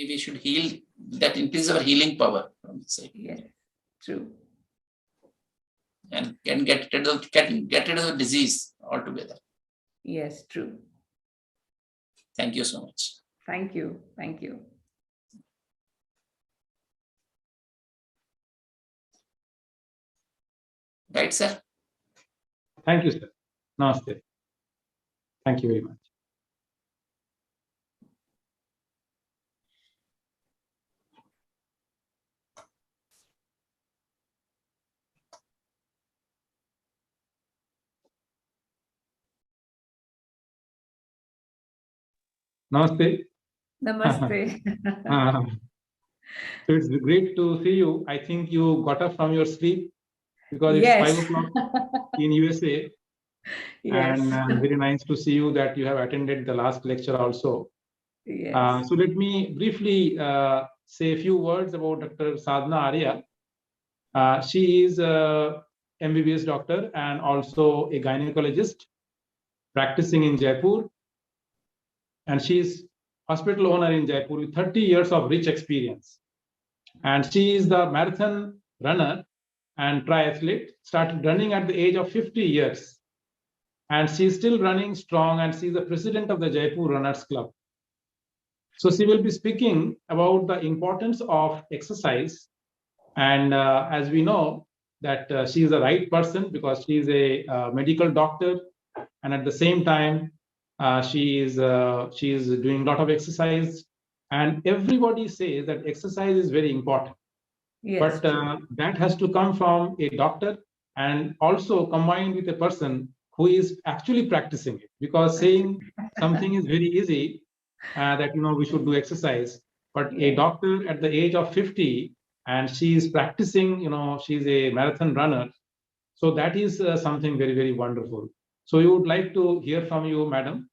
we should heal. That increases our healing power from inside. Yes, true. And can get rid of the disease altogether. Yes, true. Thank you so much. Thank you. Thank you. Right, sir? Thank you, sir. Namaste. Thank you very much. Namaste. Namaste. So it's great to see you. I think you got up from your sleep because it's Yes. 5 o'clock in USA. Yes. And very nice to see you that you have attended the last lecture also. Yes. So let me briefly say a few words about Dr. Sadhana Arya. She is a MBBS doctor and also a gynecologist practicing in Jaipur. And she is hospital owner in Jaipur with 30 years of rich experience. And she is the marathon runner and triathlete, started running at the age of 50 years. And she's still running strong, and she's the president of the Jaipur Runners Club. So she will be speaking about the importance of exercise. And as we know that she is the right person because she is a medical doctor, and at the same time she is doing a lot of exercise. And everybody says that exercise is very important. Yes. But that has to come from a doctor and also combined with a person who is actually practicing it, because saying something is very easy, that we should do exercise, but a doctor at the age of 50 and she is practicing, she's a marathon runner, so that is something very, very wonderful. So we would like to hear from you, madam,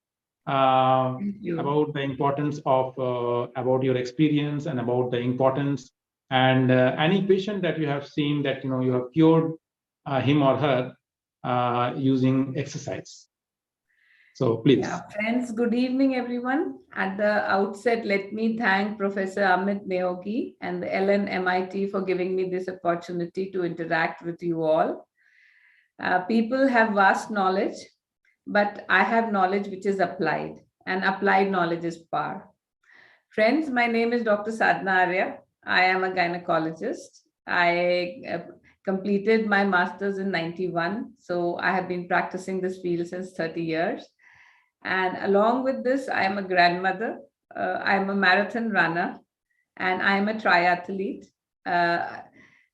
about the importance of about your experience and about the importance and any patient that you have seen that you have cured him or her using exercise. So please. Yeah, friends, good evening, everyone. At the outset, let me thank Professor Amit Neogi and the LNMIT for giving me this opportunity to interact with you all. People have vast knowledge, but I have knowledge which is applied, and applied knowledge is power. Friends, my name is Dr. Sadhana Arya. I am a gynecologist. I completed my master's in 91. So I have been practicing this field since 30 years. And along with this, I am a grandmother. I am a marathon runner, and I am a triathlete.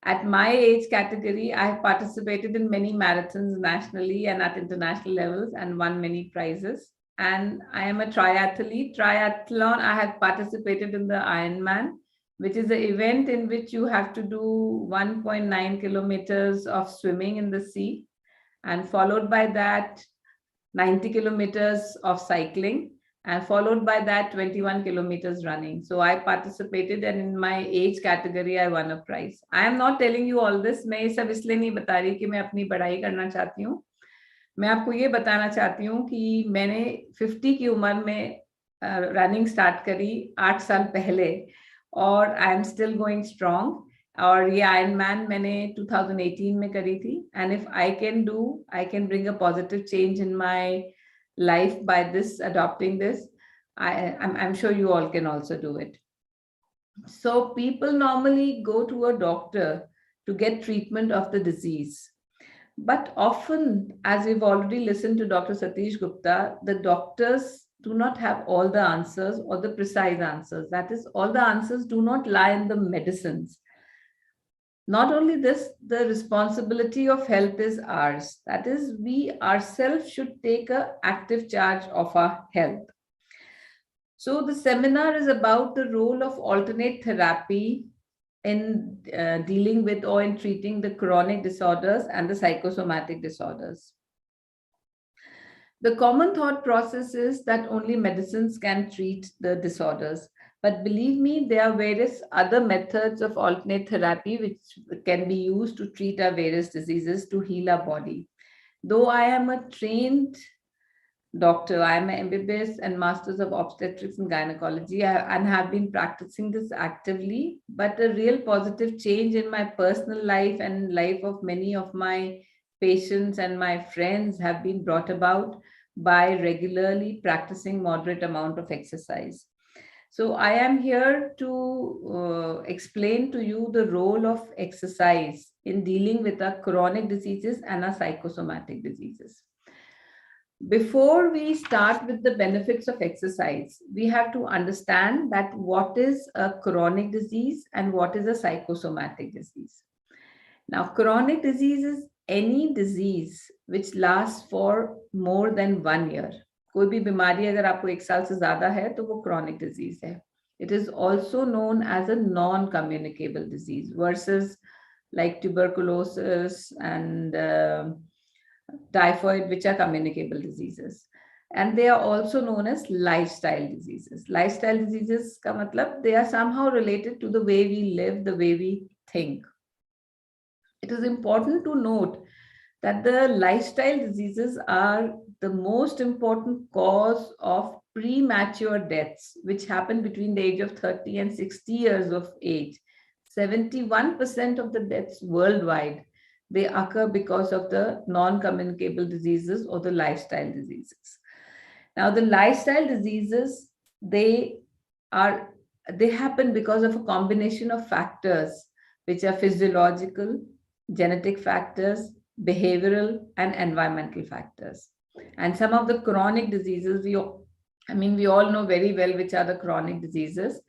At my age category, I have participated in many marathons nationally and at international levels and won many prizes. And I am a triathlete. Triathlon, I have participated in the Ironman, which is the event in which you have to do 1.9 kilometers of swimming in the sea, and followed by that 90 kilometers of cycling, and followed by that 21 kilometers running. So I participated, and in my age category, I won a prize. I am not telling you all this. मैं ये सब इसलिए नहीं बता रही कि मैं अपनी बड़ाई करना चाहती हूँ. मैं आपको ये बताना चाहती हूँ कि मैंने 50 की उम्र में रनिंग स्टार्ट करी 8 साल पहले, और I am still going strong. और ये आयरन मैन मैंने 2018 में करी थी. And if I can bring a positive change in my life by this, adopting this, I'm sure you all can also do it. So people normally go to a doctor to get treatment of the disease. But often, as we've already listened to Dr. Satish Gupta, the doctors do not have all the answers or the precise answers. That is, all the answers do not lie in the medicines. Not only this, the responsibility of health is ours. That is, we ourselves should take an active charge of our health. So the seminar is about the role of alternate therapy in dealing with or in treating the chronic disorders and the psychosomatic disorders. The common thought process is that only medicines can treat the disorders. But believe me, there are various other methods of alternate therapy which can be used to treat our various diseases, to heal our body. Though I am a trained doctor. I am an MBBS and Masters of Obstetrics and Gynecology and have been practicing this actively. But a real positive change in my personal life and life of many of my patients and my friends have been brought about by regularly practicing moderate amount of exercise. So I am here to explain to you the role of exercise in dealing with our chronic diseases and our psychosomatic diseases. Before we start with the benefits of exercise, we have to understand that what is a chronic disease and what is a psychosomatic disease. Now, chronic disease is any disease which lasts for more than 1 year. कोई भी बीमारी अगर आपको 1 साल से ज्यादा है तो वो chronic disease है. It is also known as a non-communicable disease versus like tuberculosis and typhoid, which are communicable diseases. And they are also known as lifestyle diseases. Lifestyle diseases ka matlab, they are somehow related to the way we live, the way we think. It is important to note that the lifestyle diseases are the most important cause of premature deaths, which happen between the age of 30 and 60 years of age. 71% of the deaths worldwide, they occur because of the non-communicable diseases or the lifestyle diseases. Now, the lifestyle diseases, they happen because of a combination of factors, which are physiological, genetic factors, behavioral, and environmental factors. And some of the chronic diseases, we all know very well which are the chronic diseases,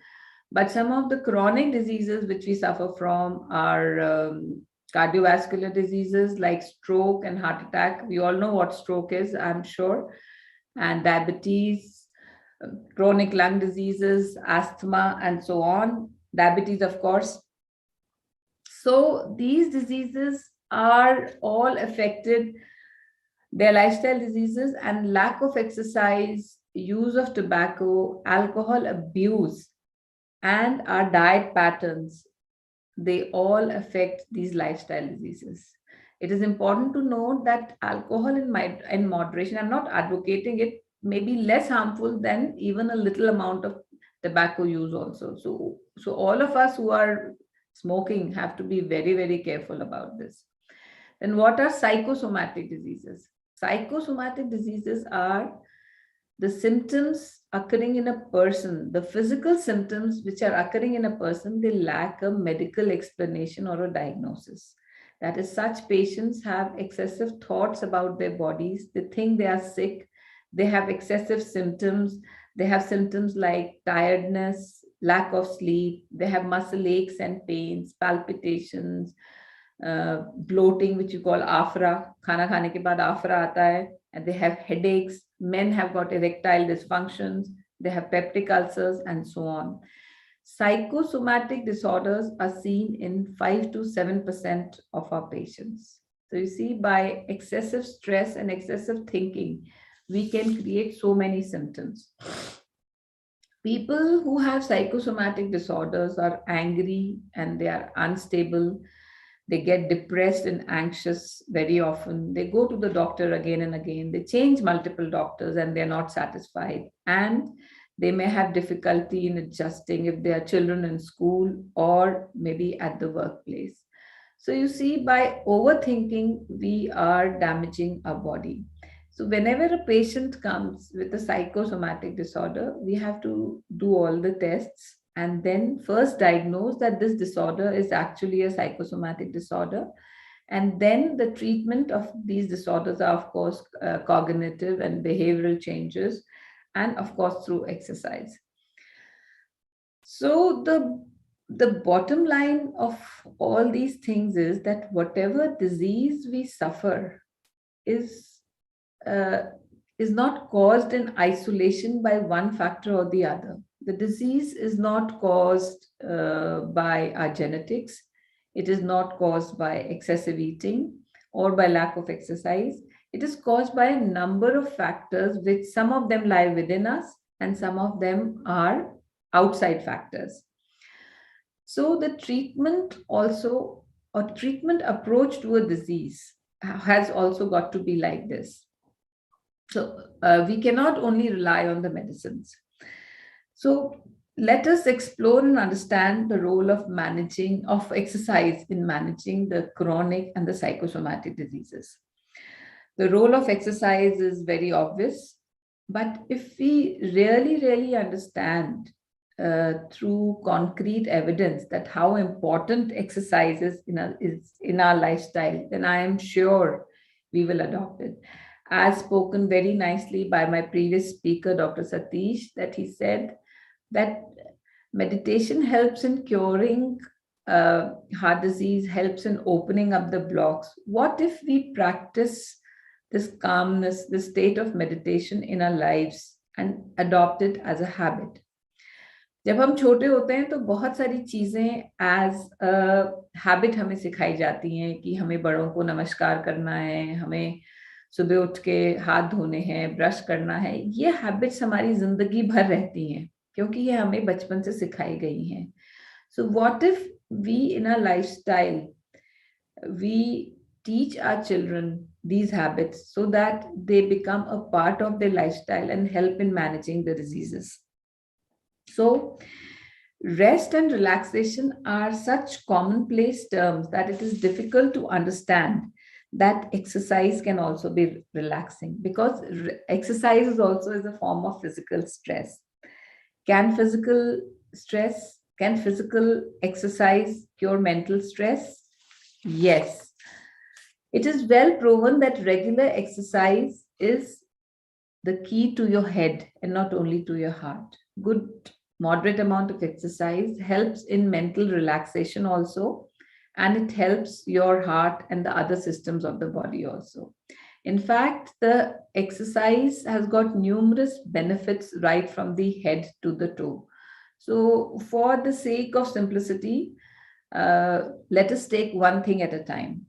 but some of the chronic diseases which we suffer from are cardiovascular diseases like stroke and heart attack. We all know what stroke is, I'm sure, and diabetes, chronic lung diseases, asthma, and so on. Diabetes, of course. So these diseases are all affected. Their lifestyle diseases and lack of exercise, use of tobacco, alcohol abuse, and our diet patterns, they all affect these lifestyle diseases. It is important to note that alcohol in moderation, I'm not advocating it, may be less harmful than even a little amount of tobacco use also. So all of us who are smoking have to be very, very careful about this. Then what are psychosomatic diseases? Psychosomatic diseases are the symptoms occurring in a person, the physical symptoms which are occurring in a person, they lack a medical explanation or a diagnosis. That is, such patients have excessive thoughts about their bodies. They think they are sick. They have excessive symptoms. They have symptoms like tiredness, lack of sleep. They have muscle aches and pains, palpitations, bloating, which you call afra. Khana khane ke baad afra aata hai. And they have headaches. Men have got erectile dysfunctions. They have peptic ulcers and so on. Psychosomatic disorders are seen in 5 to 7% of our patients. So you see, by excessive stress and excessive thinking, we can create so many symptoms. People who have psychosomatic disorders are angry and they are unstable. They get depressed and anxious very often. They go to the doctor again and again. They change multiple doctors and they're not satisfied. And they may have difficulty in adjusting if they are children in school or maybe at the workplace. So you see, by overthinking, we are damaging our body. So whenever a patient comes with a psychosomatic disorder, we have to do all the tests and then first diagnose that this disorder is actually a psychosomatic disorder. And then the treatment of these disorders are, of course, cognitive and behavioral changes, and of course, through exercise. So the bottom line of all these things is that whatever disease we suffer is not caused in isolation by one factor or the other. The disease is not caused by our genetics. It is not caused by excessive eating or by lack of exercise. It is caused by a number of factors, which some of them lie within us and some of them are outside factors. So the treatment also, or treatment approach to a disease has also got to be like this. So we cannot only rely on the medicines. So let us explore and understand the role of exercise in managing the chronic and the psychosomatic diseases. The role of exercise is very obvious, but if we really understand through concrete evidence that how important exercise is in our lifestyle, then I am sure we will adopt it. As spoken very nicely by my previous speaker, Dr. Satish, that he said that meditation helps in curing heart disease, helps in opening up the blocks. What if we practice this calmness, this state of meditation in our lives and adopt it as a habit? जब हम छोटे होते हैं तो बहुत सारी चीजें as habit हमें सिखाई जाती हैं कि हमें बड़ों को नमस्कार करना है, हमें सुबह उठ के हाथ धोने हैं, ब्रश करना है. ये हैबिट्स हमारी जिंदगी भर रहती हैं क्योंकि ये हमें बचपन से सिखाई गई हैं. So what if we in our lifestyle we teach our children these habits so that they become a part of their lifestyle and help in managing the diseases. So rest and relaxation are such commonplace terms that it is difficult to understand that exercise can also be relaxing, because exercise is also a form of physical stress. Can physical exercise cure mental stress? Yes. It is well proven that regular exercise is the key to your head and not only to your heart. Good moderate amount of exercise helps in mental relaxation also, and it helps your heart and the other systems of the body also. In fact, the exercise has got numerous benefits right from the head to the toe. So for the sake of simplicity, let us take one thing at a time.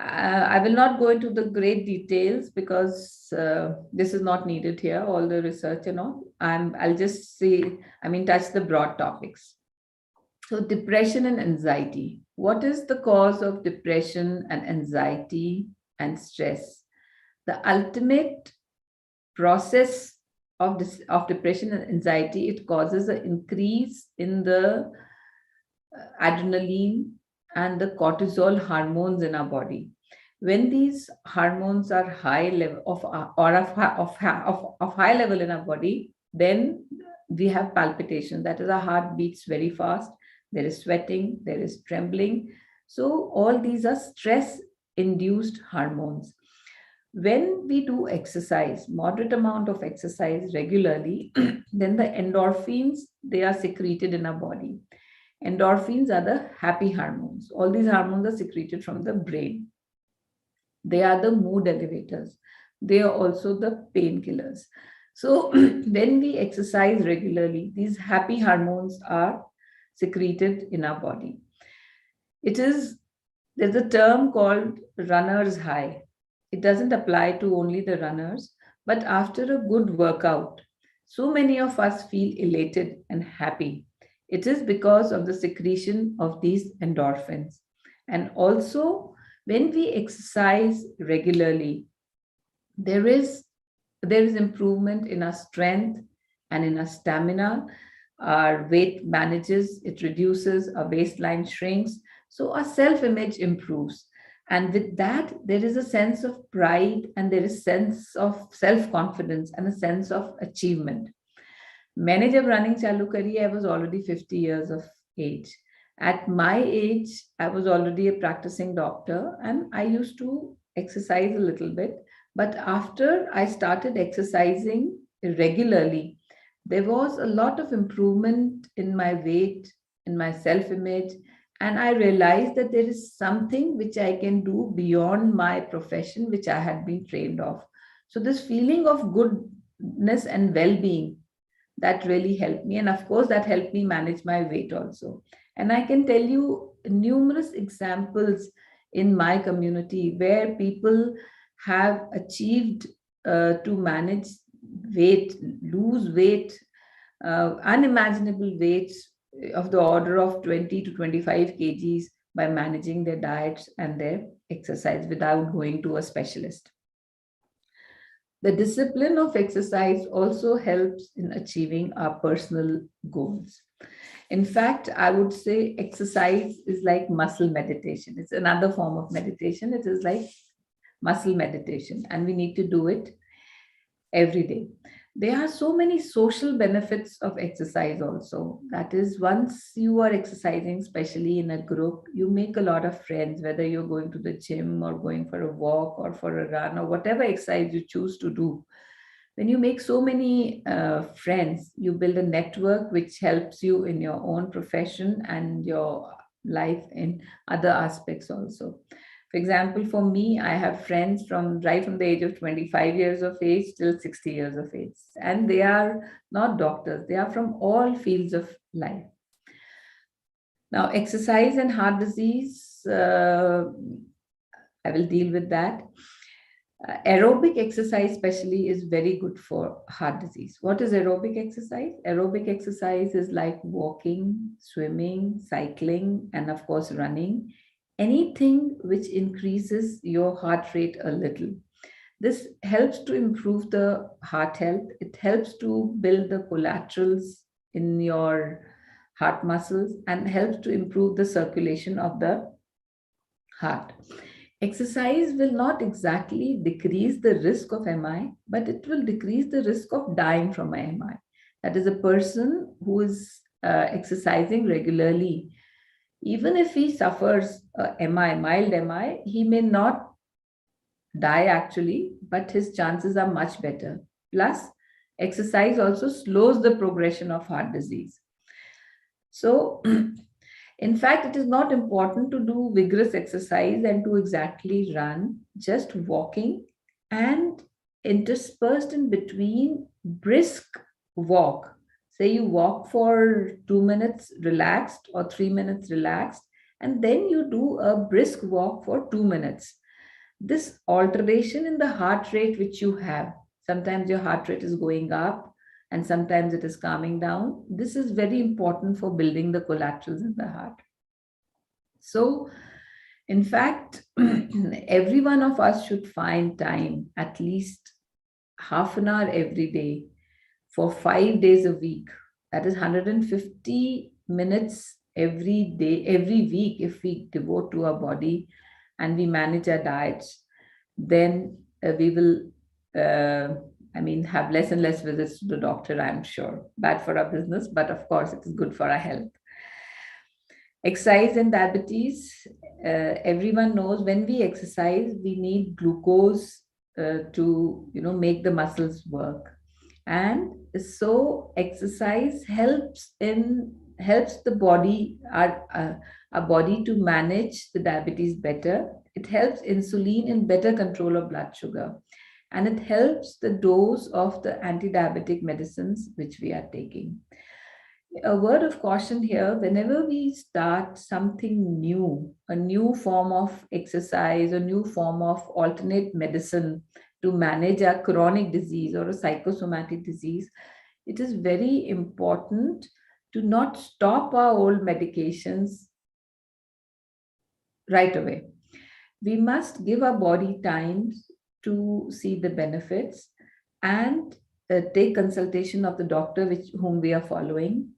I will not go into the great details because this is not needed here, all the research and all. I'll just touch the broad topics. So depression and anxiety. What is the cause of depression and anxiety and stress? The ultimate process of depression and anxiety, it causes an increase in the adrenaline and the cortisol hormones in our body. When these hormones are high level of high level in our body, then we have palpitation. That is, our heart beats very fast. There is sweating, there is trembling. So all these are stress-induced hormones. When we do exercise, moderate amount of exercise regularly, then the endorphins, they are secreted in our body. Endorphins are the happy hormones. All these hormones are secreted from the brain. They are the mood elevators. They are also the painkillers. So when we exercise regularly, these happy hormones are secreted in our body. There's a term called runner's high. It doesn't apply to only the runners, but after a good workout, so many of us feel elated and happy. It is because of the secretion of these endorphins. And also, when we exercise regularly, there is improvement in our strength and in our stamina. Our weight manages, it reduces, our waistline shrinks. So our self-image improves. And with that, there is a sense of pride and there is a sense of self-confidence and a sense of achievement. मैंने जब running चालू करी, I was already 50 years of age. At my age, I was already a practicing doctor and I used to exercise a little bit. But after I started exercising regularly, there was a lot of improvement in my weight, in my self-image, and I realized that there is something which I can do beyond my profession, which I had been trained of. So this feeling of goodness and well-being, that really helped me. And of course, that helped me manage my weight also. And I can tell you numerous examples in my community where people have achieved to manage weight, lose weight, unimaginable weights of the order of 20 to 25 kgs by managing their diets and their exercise without going to a specialist. The discipline of exercise also helps in achieving our personal goals. In fact, I would say exercise is like muscle meditation. It's another form of meditation. It is like muscle meditation, and we need to do it every day. There are so many social benefits of exercise also. That is, once you are exercising, especially in a group, you make a lot of friends, whether you're going to the gym or going for a walk or for a run or whatever exercise you choose to do. When you make so many friends, you build a network which helps you in your own profession and your life in other aspects also. For example, for me, I have friends from right from the age of 25 years of age till 60 years of age. And they are not doctors, they are from all fields of life. Now, exercise and heart disease, I will deal with that. Aerobic exercise especially is very good for heart disease. What is aerobic exercise? Aerobic exercise is like walking, swimming, cycling, and of course running. Anything which increases your heart rate a little. This helps to improve the heart health. It helps to build the collaterals in your heart muscles and helps to improve the circulation of the heart. Exercise will not exactly decrease the risk of MI, but it will decrease the risk of dying from MI. That is, a person who is exercising regularly, even if he suffers MI, mild MI, he may not die actually, but his chances are much better. Plus, exercise also slows the progression of heart disease. So, in fact, it is not important to do vigorous exercise and to exactly run, just walking and interspersed in between brisk walk. Say you walk for 2 minutes relaxed or 3 minutes relaxed, and then you do a brisk walk for 2 minutes. This alteration in the heart rate which you have, sometimes your heart rate is going up and sometimes it is calming down. This is very important for building the collaterals in the heart. So, in fact, every one of us should find time, at least half an hour every day, for 5 days a week. That is 150 minutes every day, every week. If we devote to our body and we manage our diets, then we will, have less and less visits to the doctor, I'm sure. Bad for our business, but of course, it is good for our health. Exercise and diabetes. Everyone knows when we exercise, we need glucose to make the muscles work. And so exercise helps the body, our body, to manage the diabetes better. It helps insulin in better control of blood sugar, and it helps the dose of the anti-diabetic medicines which we are taking. A word of caution here: whenever we start something new, a new form of exercise, a new form of alternate medicine to manage a chronic disease or a psychosomatic disease, it is very important to not stop our old medications right away. We must give our body time to see the benefits and take consultation of the doctor whom we are following.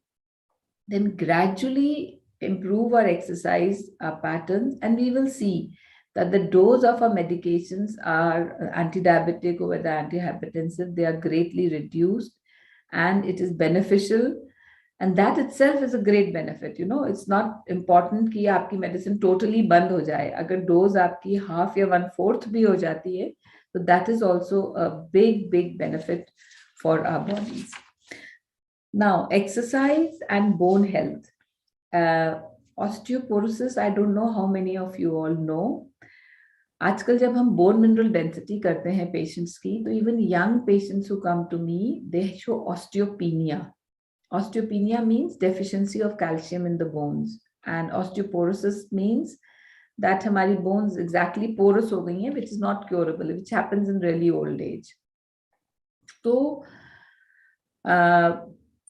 Then gradually improve our exercise, our patterns, and we will see that the dose of our medications are anti-diabetic or whether antihypertensive, they are greatly reduced, and it is beneficial. And that itself is a great benefit. It's not important कि आपकी medicine totally बंद हो जाए. अगर dose आपकी half या 1/4 भी हो जाती है, so that is also a big benefit for our bodies. Now, exercise and bone health. Osteoporosis, I don't know how many of you all know. आजकल जब हम bone mineral density करते हैं patients की, तो even young patients who come to me, they show osteopenia. Osteopenia means deficiency of calcium in the bones, and osteoporosis means that हमारी bones exactly porous हो गई हैं, which is not curable, which happens in really old age. तो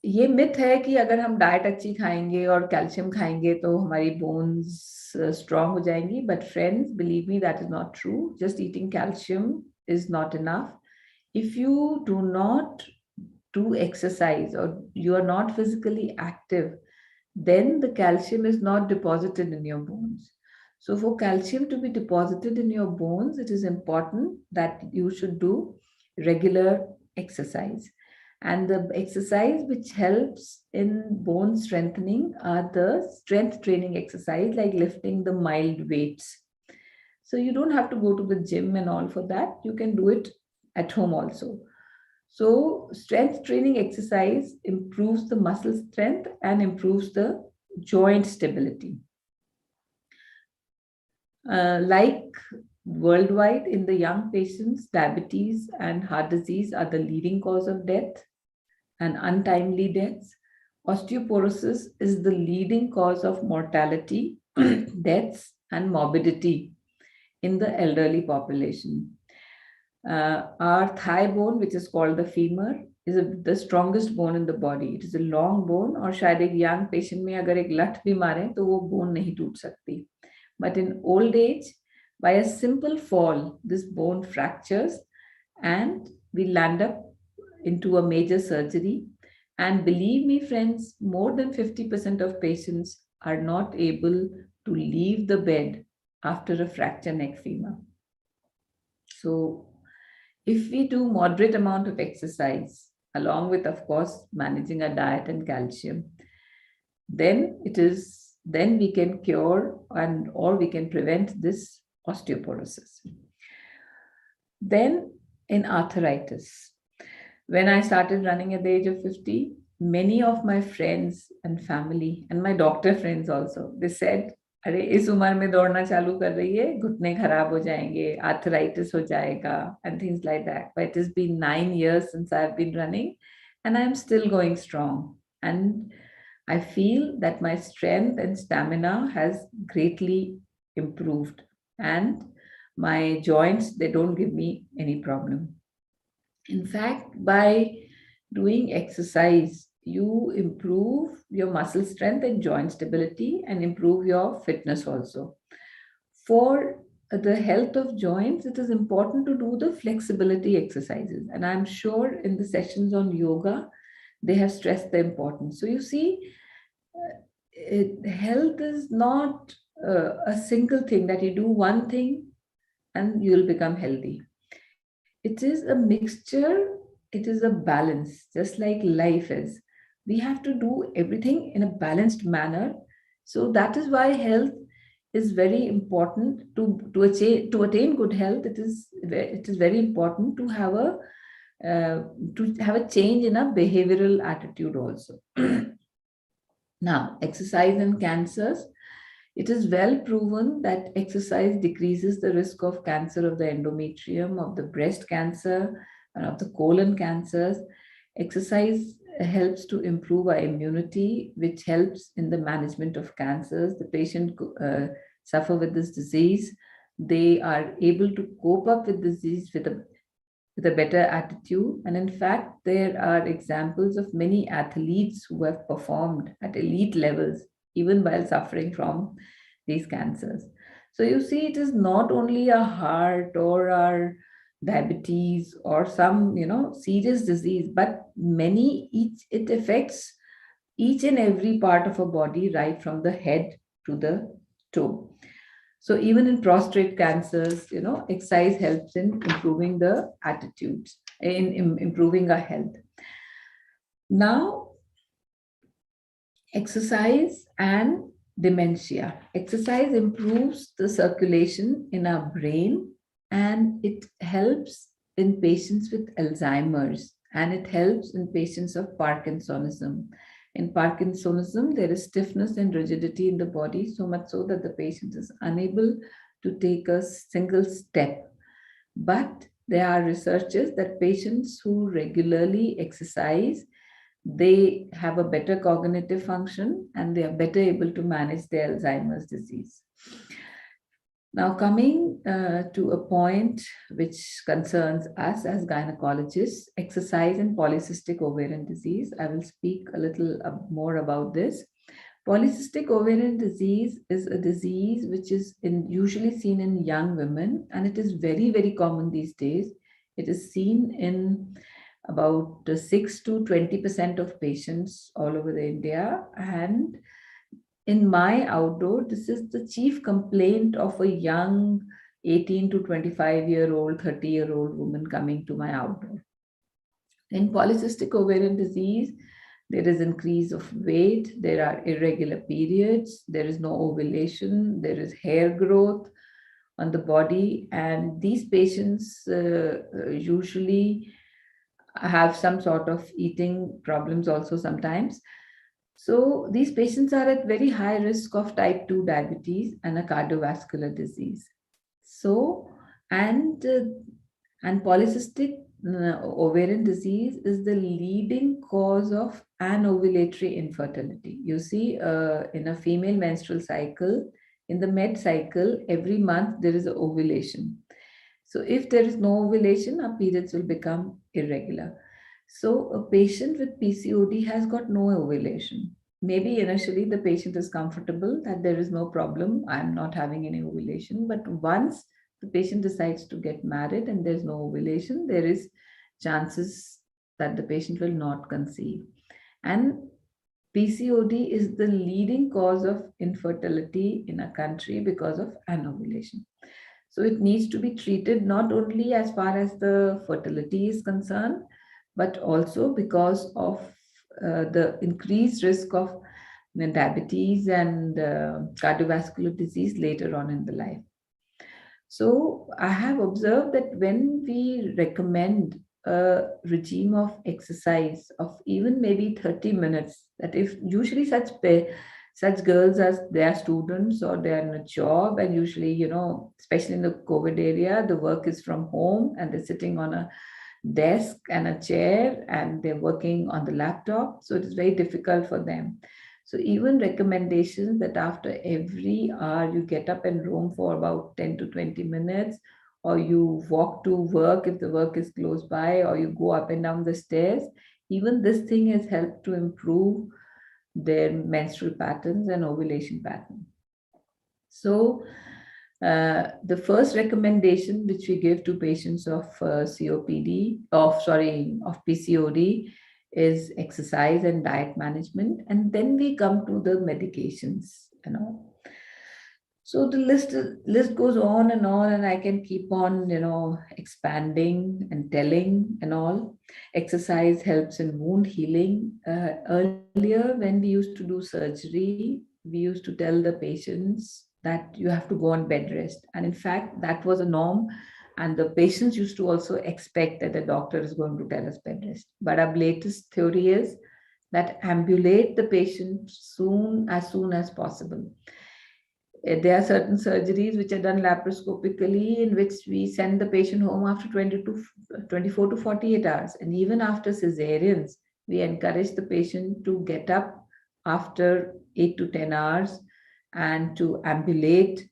ये myth है कि अगर हम डाइट अच्छी खाएंगे और कैल्शियम खाएंगे तो हमारी बोन्स स्ट्रांग हो जाएंगी, but friends, believe me, that is not true. Just eating calcium is not enough. if you do not do exercise or you are not physically active, then the calcium is not deposited in your bones. So for calcium to be deposited in your bones, it is important that you should do regular exercise. And the exercise which helps in bone strengthening are the strength training exercise, like lifting the mild weights. So you don't have to go to the gym and all for that. You can do it at home also. So strength training exercise improves the muscle strength and improves the joint stability. Like worldwide, in the young patients, diabetes and heart disease are the leading cause of death and untimely deaths. Osteoporosis is the leading cause of mortality, deaths, and morbidity in the elderly population. Our thigh bone, which is called the femur, is the strongest bone in the body. It is a long bone, और शायद एक young patient में अगर एक लठ भी मारे तो वो bone नहीं टूट सकती. But in old age, by a simple fall, this bone fractures and we land up into a major surgery. And believe me, friends, more than 50% of patients are not able to leave the bed after a fracture neck femur. So if we do moderate amount of exercise, along with, of course, managing our diet and calcium, then we can cure or we can prevent this osteoporosis. Then in arthritis, when I started running at the age of 50, many of my friends and family and my doctor friends also, they said, अरे इस उम्र में दौड़ना चालू कर रही है, घुटने खराब हो जाएंगे, arthritis हो जाएगा, and things like that. But it has been 9 years since I've been running and I'm still going strong. And I feel that my strength and stamina has greatly improved and my joints, they don't give me any problem. In fact, by doing exercise, you improve your muscle strength and joint stability and improve your fitness also. For the health of joints, it is important to do the flexibility exercises. And I'm sure in the sessions on yoga, they have stressed the importance. So you see, health is not a single thing that you do one thing and you'll become healthy. It is a mixture, it is a balance, just like life is. We have to do everything in a balanced manner. So that is why health is very important. To attain good health, it is very important to have a change in our behavioral attitude also. Now, exercise and cancers. It is well proven that exercise decreases the risk of cancer of the endometrium, of the breast cancer, and of the colon cancers. Exercise helps to improve our immunity, which helps in the management of cancers. The patient suffer with this disease, they are able to cope up with disease with a better attitude. And in fact, there are examples of many athletes who have performed at elite levels even while suffering from these cancers. So you see, it is not only our heart or our diabetes or some serious disease, but it affects each and every part of our body, right from the head to the toe. So even in prostate cancers, exercise helps in improving the attitudes, in improving our health. Now, exercise and dementia. Exercise improves the circulation in our brain and it helps in patients with Alzheimer's and it helps in patients of Parkinsonism. In Parkinsonism, there is stiffness and rigidity in the body, so much so that the patient is unable to take a single step. But there are researches that patients who regularly exercise, they have a better cognitive function and they are better able to manage their Alzheimer's disease. Now, coming to a point which concerns us as gynecologists, exercise and polycystic ovarian disease. I will speak a little more about this. Polycystic ovarian disease is a disease which is usually seen in young women, and it is very, very common these days. It is seen in about 6 to 20% of patients all over India. And in my outdoor, this is the chief complaint of a young 18 to 25-year-old, 30-year-old woman coming to my outdoor. In polycystic ovarian disease, there is increase of weight, there are irregular periods, there is no ovulation, there is hair growth on the body, and these patients usually have some sort of eating problems also sometimes. So these patients are at very high risk of type 2 diabetes and a cardiovascular disease. So, and polycystic ovarian disease is the leading cause of anovulatory infertility. You see, in a female menstrual cycle, in the med cycle, every month there is an ovulation. So if there is no ovulation, our periods will become irregular. So a patient with PCOD has got no ovulation. Maybe initially the patient is comfortable that there is no problem, I'm not having any ovulation, but once the patient decides to get married and there's no ovulation, there is chances that the patient will not conceive. And PCOD is the leading cause of infertility in a country because of anovulation. So it needs to be treated not only as far as the fertility is concerned, but also because of the increased risk of diabetes and cardiovascular disease later on in the life. So I have observed that when we recommend a regime of exercise of even maybe 30 minutes, that if usually such girls as they are students or they are in a job, and usually, especially in the COVID area, the work is from home and they're sitting on a desk and a chair and they're working on the laptop. So it is very difficult for them. So even recommendations that after every hour you get up and roam for about 10 to 20 minutes, or you walk to work if the work is close by, or you go up and down the stairs, even this thing has helped to improve their menstrual patterns and ovulation pattern. So the first recommendation which we give to patients of PCOD is exercise and diet management, and then we come to the medications. So the list goes on, and I can keep on expanding and telling and all. Exercise helps in wound healing. Earlier, when we used to do surgery, we used to tell the patients that you have to go on bed rest, and in fact that was a norm, and the patients used to also expect that the doctor is going to tell us bed rest. But our latest theory is that ambulate the patient as soon as possible. There are certain surgeries which are done laparoscopically, in which we send the patient home after 24 to 48 hours. And even after cesareans, we encourage the patient to get up after 8 to 10 hours and to ambulate.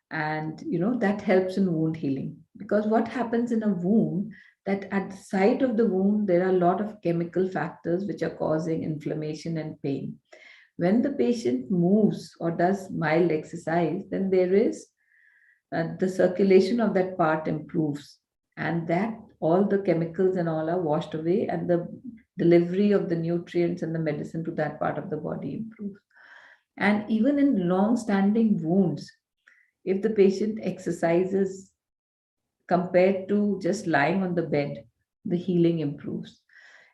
And, that helps in wound healing. Because what happens in a wound, that at the site of the wound, there are a lot of chemical factors which are causing inflammation and pain. When the patient moves or does mild exercise, then there is the circulation of that part improves, and that all the chemicals and all are washed away, and the delivery of the nutrients and the medicine to that part of the body improves. And even in long-standing wounds, if the patient exercises compared to just lying on the bed, the healing improves.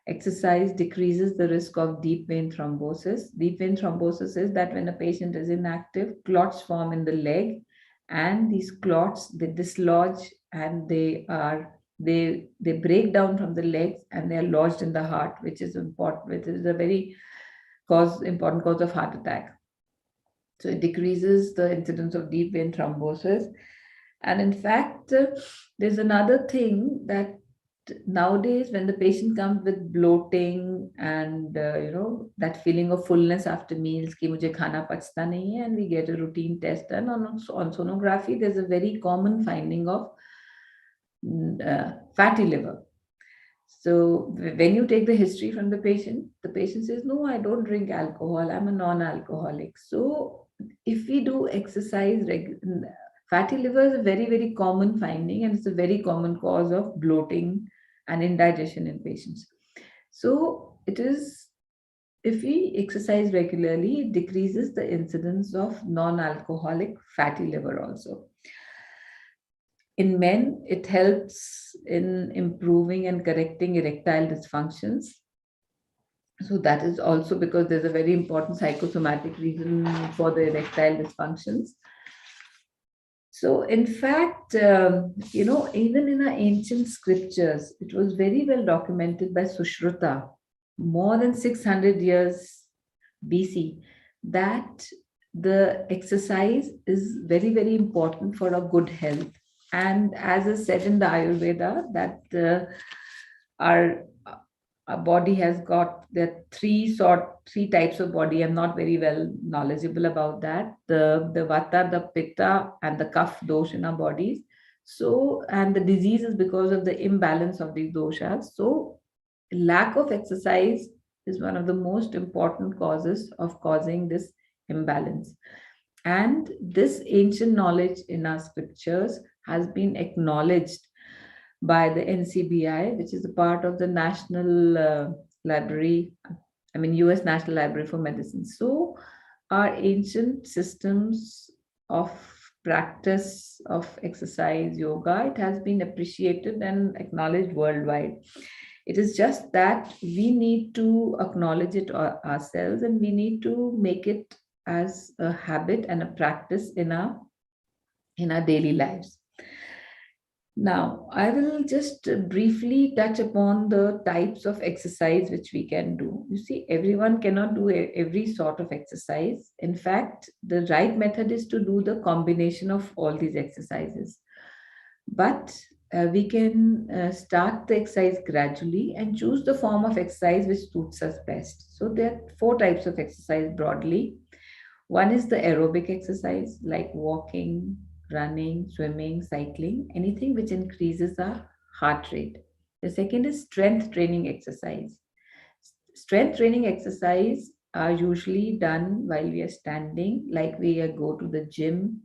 Exercise decreases the risk of deep vein thrombosis. Deep vein thrombosis is that when a patient is inactive, clots form in the leg, and these clots, they dislodge and they break down from the legs and they are lodged in the heart, which is important, which is a very important cause of heart attack. So it decreases the incidence of deep vein thrombosis. And in fact, there's another thing that nowadays, when the patient comes with bloating and that feeling of fullness after meals, ki mujhe khana pachta nahi hai, and we get a routine test done on sonography, there's a very common finding of fatty liver. So when you take the history from the patient says, no, I don't drink alcohol, I'm a non-alcoholic. So if we do exercise Fatty liver is a very, very common finding, and it's a very common cause of bloating and indigestion in patients. So it is, if we exercise regularly, it decreases the incidence of non-alcoholic fatty liver also. In men, it helps in improving and correcting erectile dysfunctions. So that is also because there's a very important psychosomatic reason for the erectile dysfunctions. So in fact, even in our ancient scriptures, it was very well documented by Sushruta, more than 600 years BC, that the exercise is very, very important for our good health. And as is said in the Ayurveda, that our body has got the three types of body. I'm not very well knowledgeable about that. The vata, the pitta, and the kapha dosh in our bodies. So, and the disease is because of the imbalance of these doshas. So, lack of exercise is one of the most important causes of causing this imbalance. And this ancient knowledge in our scriptures has been acknowledged by the NCBI, which is a part of the National Library, US National Library for Medicine. So our ancient systems of practice of exercise, yoga, it has been appreciated and acknowledged worldwide. It is just that we need to acknowledge it ourselves, and we need to make it as a habit and a practice in our daily lives. Now, I will just briefly touch upon the types of exercise which we can do. You see, everyone cannot do every sort of exercise. In fact, the right method is to do the combination of all these exercises. But we can start the exercise gradually and choose the form of exercise which suits us best. So there are 4 types of exercise broadly. One is the aerobic exercise, like walking, running, swimming, cycling, anything which increases our heart rate. The second is strength training exercise. Strength training exercise are usually done while we are standing, like we go to the gym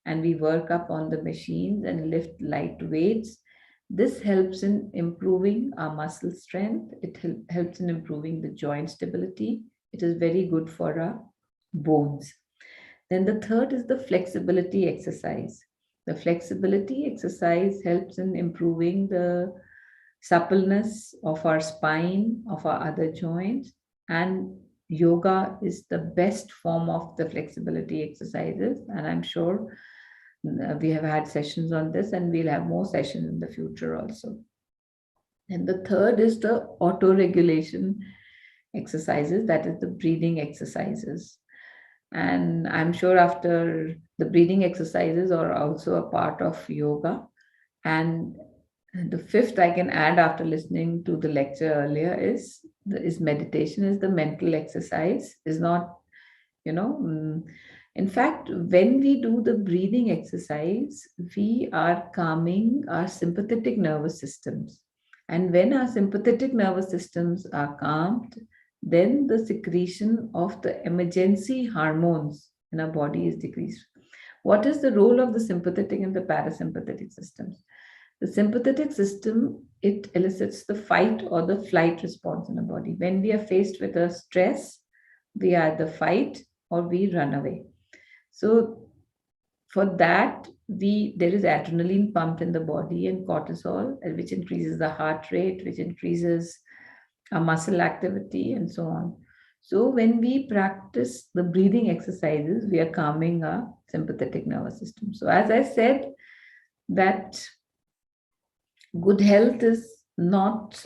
and we work up on the machines and lift light weights. This helps in improving our muscle strength. It helps in improving the joint stability. It is very good for our bones. Then the third is the flexibility exercise. The flexibility exercise helps in improving the suppleness of our spine, of our other joints, and yoga is the best form of the flexibility exercises. And I'm sure we have had sessions on this, and we'll have more sessions in the future also. And the third is the auto-regulation exercises, that is the breathing exercises. And I'm sure after the breathing exercises are also a part of yoga. And the fifth I can add after listening to the lecture earlier is meditation, is the mental exercise, is not, in fact, when we do the breathing exercise, we are calming our sympathetic nervous systems. And when our sympathetic nervous systems are calmed, then the secretion of the emergency hormones in our body is decreased. What is the role of the sympathetic and the parasympathetic systems? The sympathetic system, it elicits the fight or the flight response in the body. When we are faced with a stress, we either fight or we run away. So for that, there is adrenaline pumped in the body and cortisol, which increases the heart rate, which increases our muscle activity and so on. So when we practice the breathing exercises, we are calming our sympathetic nervous system. So as I said, that good health is not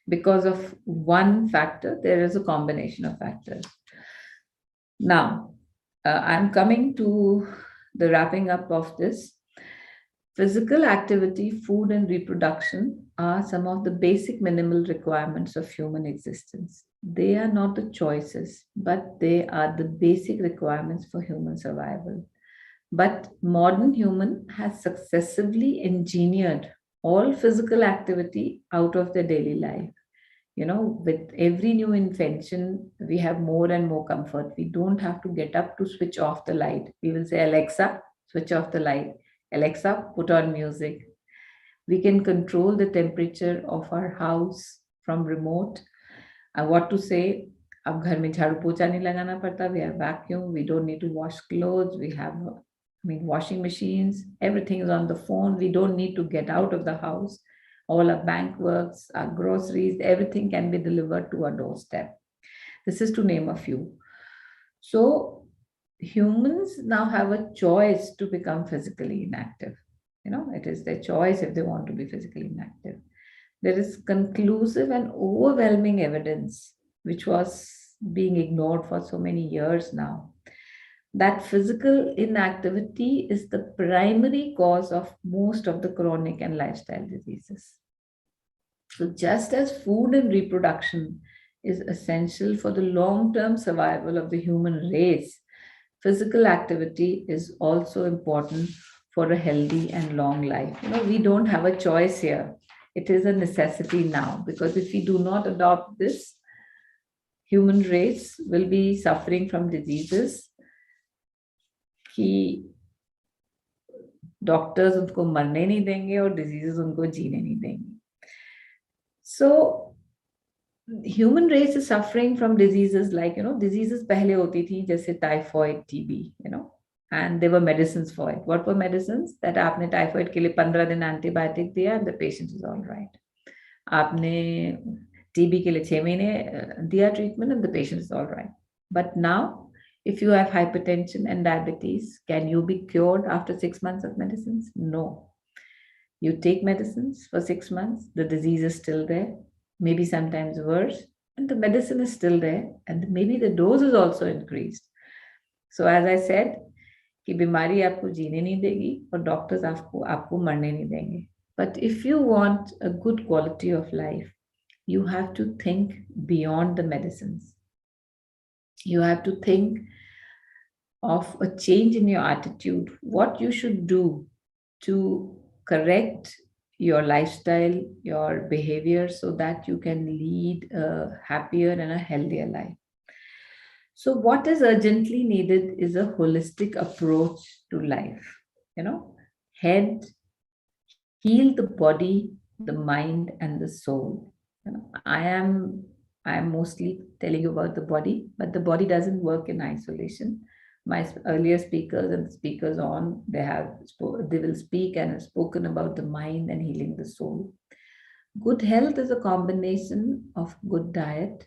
because of one factor, there is a combination of factors. Now, I'm coming to the wrapping up of this. Physical activity, food, and reproduction are some of the basic minimal requirements of human existence. They are not the choices, but they are the basic requirements for human survival. But modern human has successively engineered all physical activity out of their daily life. With every new invention, we have more and more comfort. We don't have to get up to switch off the light. We will say, Alexa, switch off the light. Alexa, put on music. We can control the temperature of our house from remote. What to say, अब घर में झाड़ू पोछा नहीं लगाना पड़ता. We have vacuum. We don't need to wash clothes. We have, washing machines. Everything is on the phone. We don't need to get out of the house. All our bank works, our groceries, everything can be delivered to our doorstep. This is to name a few. So humans now have a choice to become physically inactive. It is their choice if they want to be physically inactive. There is conclusive and overwhelming evidence, which was being ignored for so many years now, that physical inactivity is the primary cause of most of the chronic and lifestyle diseases. So just as food and reproduction is essential for the long-term survival of the human race, physical activity is also important for a healthy and long life. We don't have a choice here. It is a necessity now, because if we do not adopt this, human race will be suffering from diseases कि doctors उनको मरने नहीं देंगे और diseases उनको जीने नहीं देंगे. So human race is suffering from diseases like, diseases पहले होती थी जैसे typhoid, TB, and there were medicines for it. What were medicines? That आपने typhoid के लिए 15 दिन antibiotic दिया and the patient is all right. आपने TB के लिए 6 महीने दिया treatment and the patient is all right. But now, if you have hypertension and diabetes, can you be cured after 6 months of medicines? No. You take medicines for 6 months, the disease is still there, maybe sometimes worse, and the medicine is still there, and maybe the dose is also increased. So as I said, कि बीमारी आपको जीने नहीं देगी और doctors आपको मरने नहीं देंगे. But if you want a good quality of life, you have to think beyond the medicines. You have to think of a change in your attitude, what you should do to correct your lifestyle, your behavior, so that you can lead a happier and a healthier life. So what is urgently needed is a holistic approach to life. Heal the body, the mind, and the soul. I am mostly telling you about the body, but the body doesn't work in isolation. My earlier speakers and speakers on, they will speak and have spoken about the mind and healing the soul. Good health is a combination of good diet,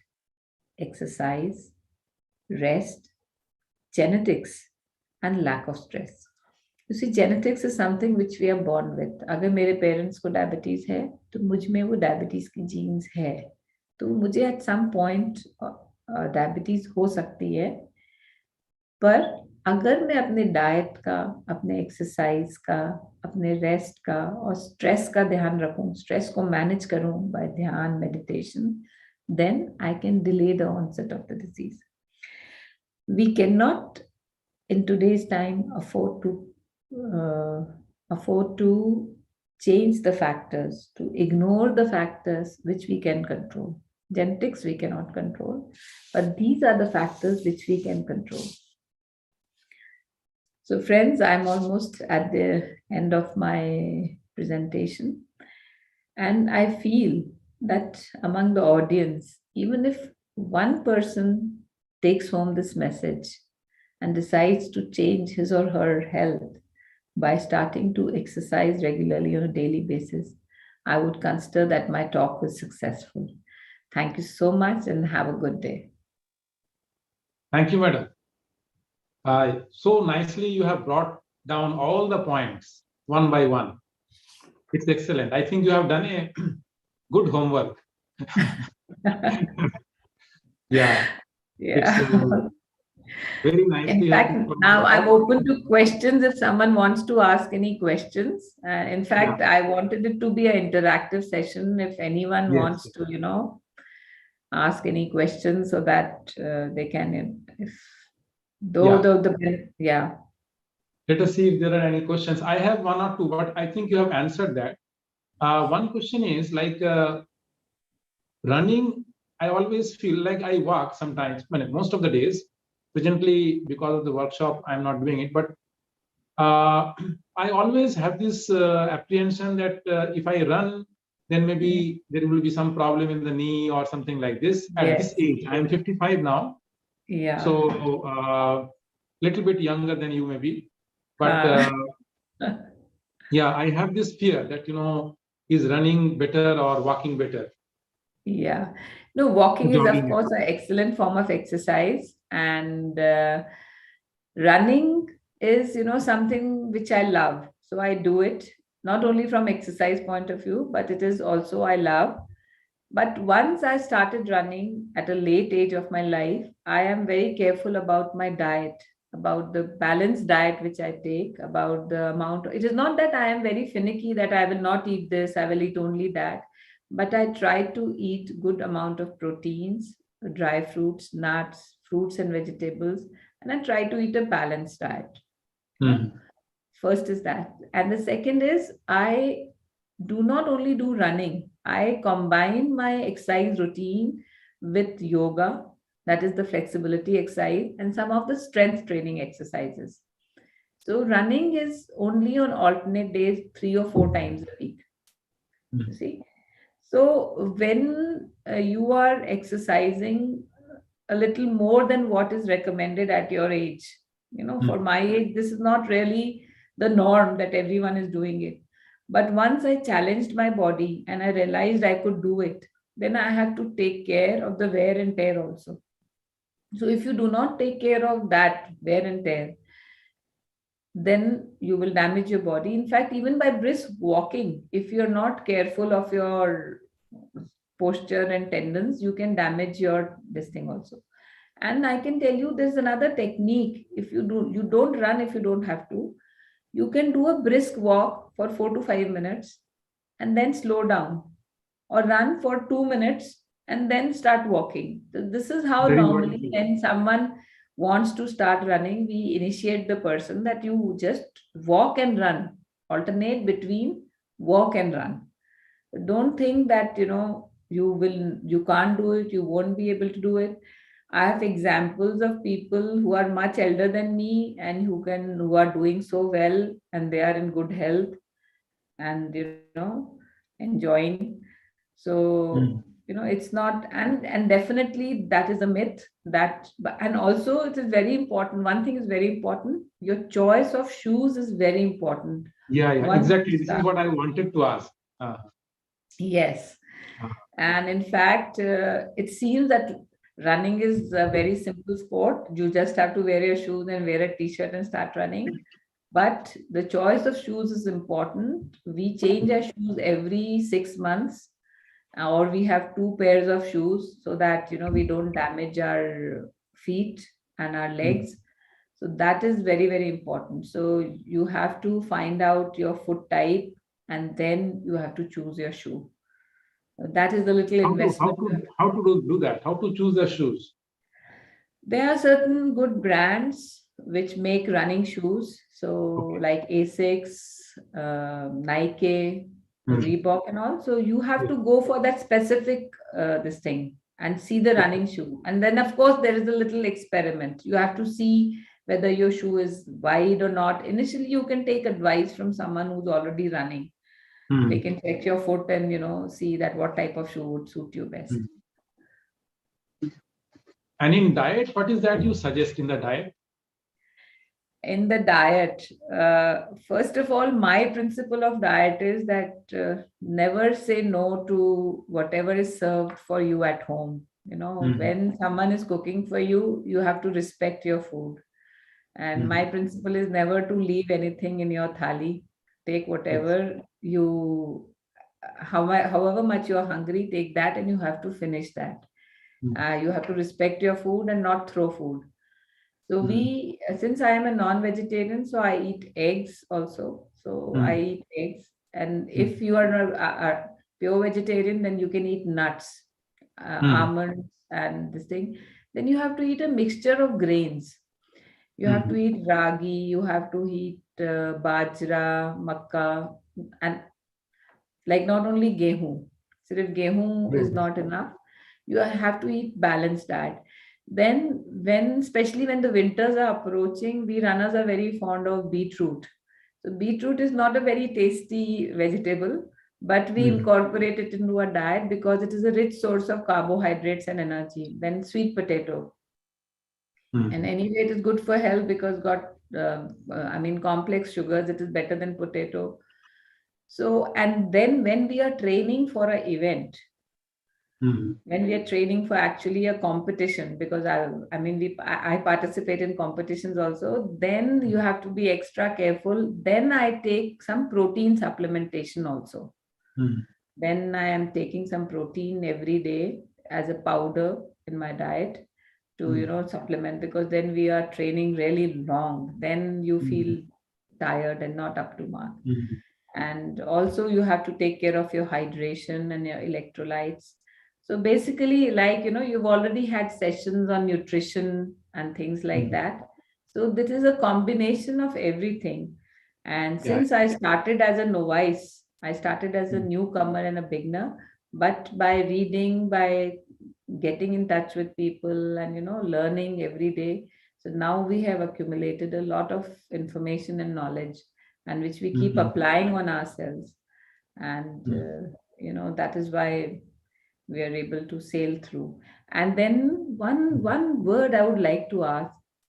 exercise, rest, genetics, and lack of stress. You see, genetics is something which we are born with. अगर मेरे parents को diabetes है, तो मुझ में वो diabetes की genes है. तो मुझे at some point diabetes हो सकती है. पर अगर मैं अपने डाइट का, अपने एक्सरसाइज का, अपने रेस्ट का और स्ट्रेस का ध्यान रखूं, स्ट्रेस को मैनेज करूं बाय ध्यान, meditation, then I can delay the onset of the disease. We cannot in today's time afford to change the factors, to ignore the factors which we can control. Genetics we cannot control, but these are the factors which we can control. So friends, I'm almost at the end of my presentation, and I feel that among the audience, even if one person takes home this message and decides to change his or her health by starting to exercise regularly on a daily basis, I would consider that my talk was successful. Thank you so much and have a good day. Thank you, madam. So nicely you have brought down all the points one by one. It's excellent. I think you have done a good homework. Yeah. Very nicely. In fact, now I'm open to questions if someone wants to ask any questions. In fact, I wanted it to be an interactive session. If anyone wants to, ask any questions so that they can, Let us see if there are any questions. I have one or two, but I think you have answered that. One question is like running. I always feel like I walk sometimes, most of the days. Presently, because of the workshop, I'm not doing it. But I always have this apprehension that if I run, then maybe there will be some problem in the knee or something like this. At this Yes. age, I am 55 now, Yeah. so little bit younger than you maybe, but yeah, I have this fear that is running better or walking better, Yeah. No, walking is, of jogging. course, an excellent form of exercise. And running is, something which I love. So I do it not only from exercise point of view, but it is also I love. But once I started running at a late age of my life, I am very careful about my diet, about the balanced diet which I take, about the amount. It is not that I am very finicky that I will not eat this, I will eat only that, but I try to eat good amount of proteins, dry fruits, nuts, fruits and vegetables, and I try to eat a balanced diet. Mhm. First is that. And the second is I do not only do running, I combine my exercise routine with yoga, that is the flexibility exercise, and some of the strength training exercises. So running is only on alternate days, 3 or 4 times a week. You see? So when you are exercising a little more than what is recommended at your age, for my age, this is not really the norm that everyone is doing it. But once I challenged my body and I realized I could do it, then I had to take care of the wear and tear also. So if you do not take care of that wear and tear, then you will damage your body. In fact, even by brisk walking, if you're not careful of your posture and tendons, you can damage your this thing also. And I can tell you there's another technique. If you don't run if you don't have to, you can do a brisk walk for 4 to 5 minutes and then slow down, or run for 2 minutes and then start walking. So this is how Very normally good. when someone wants to start running, we initiate the person that you just walk and run, alternate between walk and run. Don't think that you can't do it, you won't be able to do it. I have examples of people who are much elder than me and who are doing so well and they are in good health and enjoying. So it's not, and definitely that is a myth. And also it is very important. One thing is very important. Your choice of shoes is very important. Yeah, Once you exactly. This is start- what I wanted to ask. Yes. And in fact, it seems that running is a very simple sport. You just have to wear your shoes and wear a t-shirt and start running. But the choice of shoes is important. We change our shoes every 6 months, or we have 2 pairs of shoes so that we don't damage our feet and our legs. So that is very, very important. So you have to find out your foot type and then you have to choose your shoe. That is the little How to investment. do that? How to choose the shoes? There are certain good brands which make running shoes. So like Asics, Nike, Reebok and all. So you have to go for that specific this thing and see the running shoe. And then of course there is a little experiment. You have to see whether your shoe is wide or not. Initially you can take advice from someone who's already running. They can check your foot and see that what type of shoe would suit you best. And in diet, what is that you suggest in the diet? In the diet, first of all, my principle of diet is that never say no to whatever is served for you at home. When someone is cooking for you, you have to respect your food. And my principle is never to leave anything in your thali. Take whatever however much you are hungry, take that and you have to finish that. You have to respect your food and not throw food. So since I am a non-vegetarian, so I eat eggs also. So I eat eggs. And if you are a pure vegetarian, then you can eat nuts, almonds and this thing. Then you have to eat a mixture of grains. You have to eat ragi, you have to eat bajra, makka, and like not only gehu. So if gehu is not enough, you have to eat balanced diet. Then especially when the winters are approaching, we runners are very fond of beetroot. So beetroot is not a very tasty vegetable, but we incorporate it into our diet because it is a rich source of carbohydrates and energy. Then sweet potato. And anyway, it is good for health because complex sugars, it is better than potato. So, and then when we are training for an event, when we are training for actually a competition, because I participate in competitions also, then you have to be extra careful. Then I take some protein supplementation also. Then I am taking some protein every day as a powder in my diet to supplement, because then we are training really long. Then you feel tired and not up to mark. And also you have to take care of your hydration and your electrolytes. So basically, you've already had sessions on nutrition and things like that. So this is a combination of everything. And since I started as a novice, I started as a newcomer and a beginner, but by reading, by getting in touch with people and, learning every day. So now we have accumulated a lot of information and knowledge, and which we keep applying on ourselves. And, that is why we are able to sail through. And then one word I would like to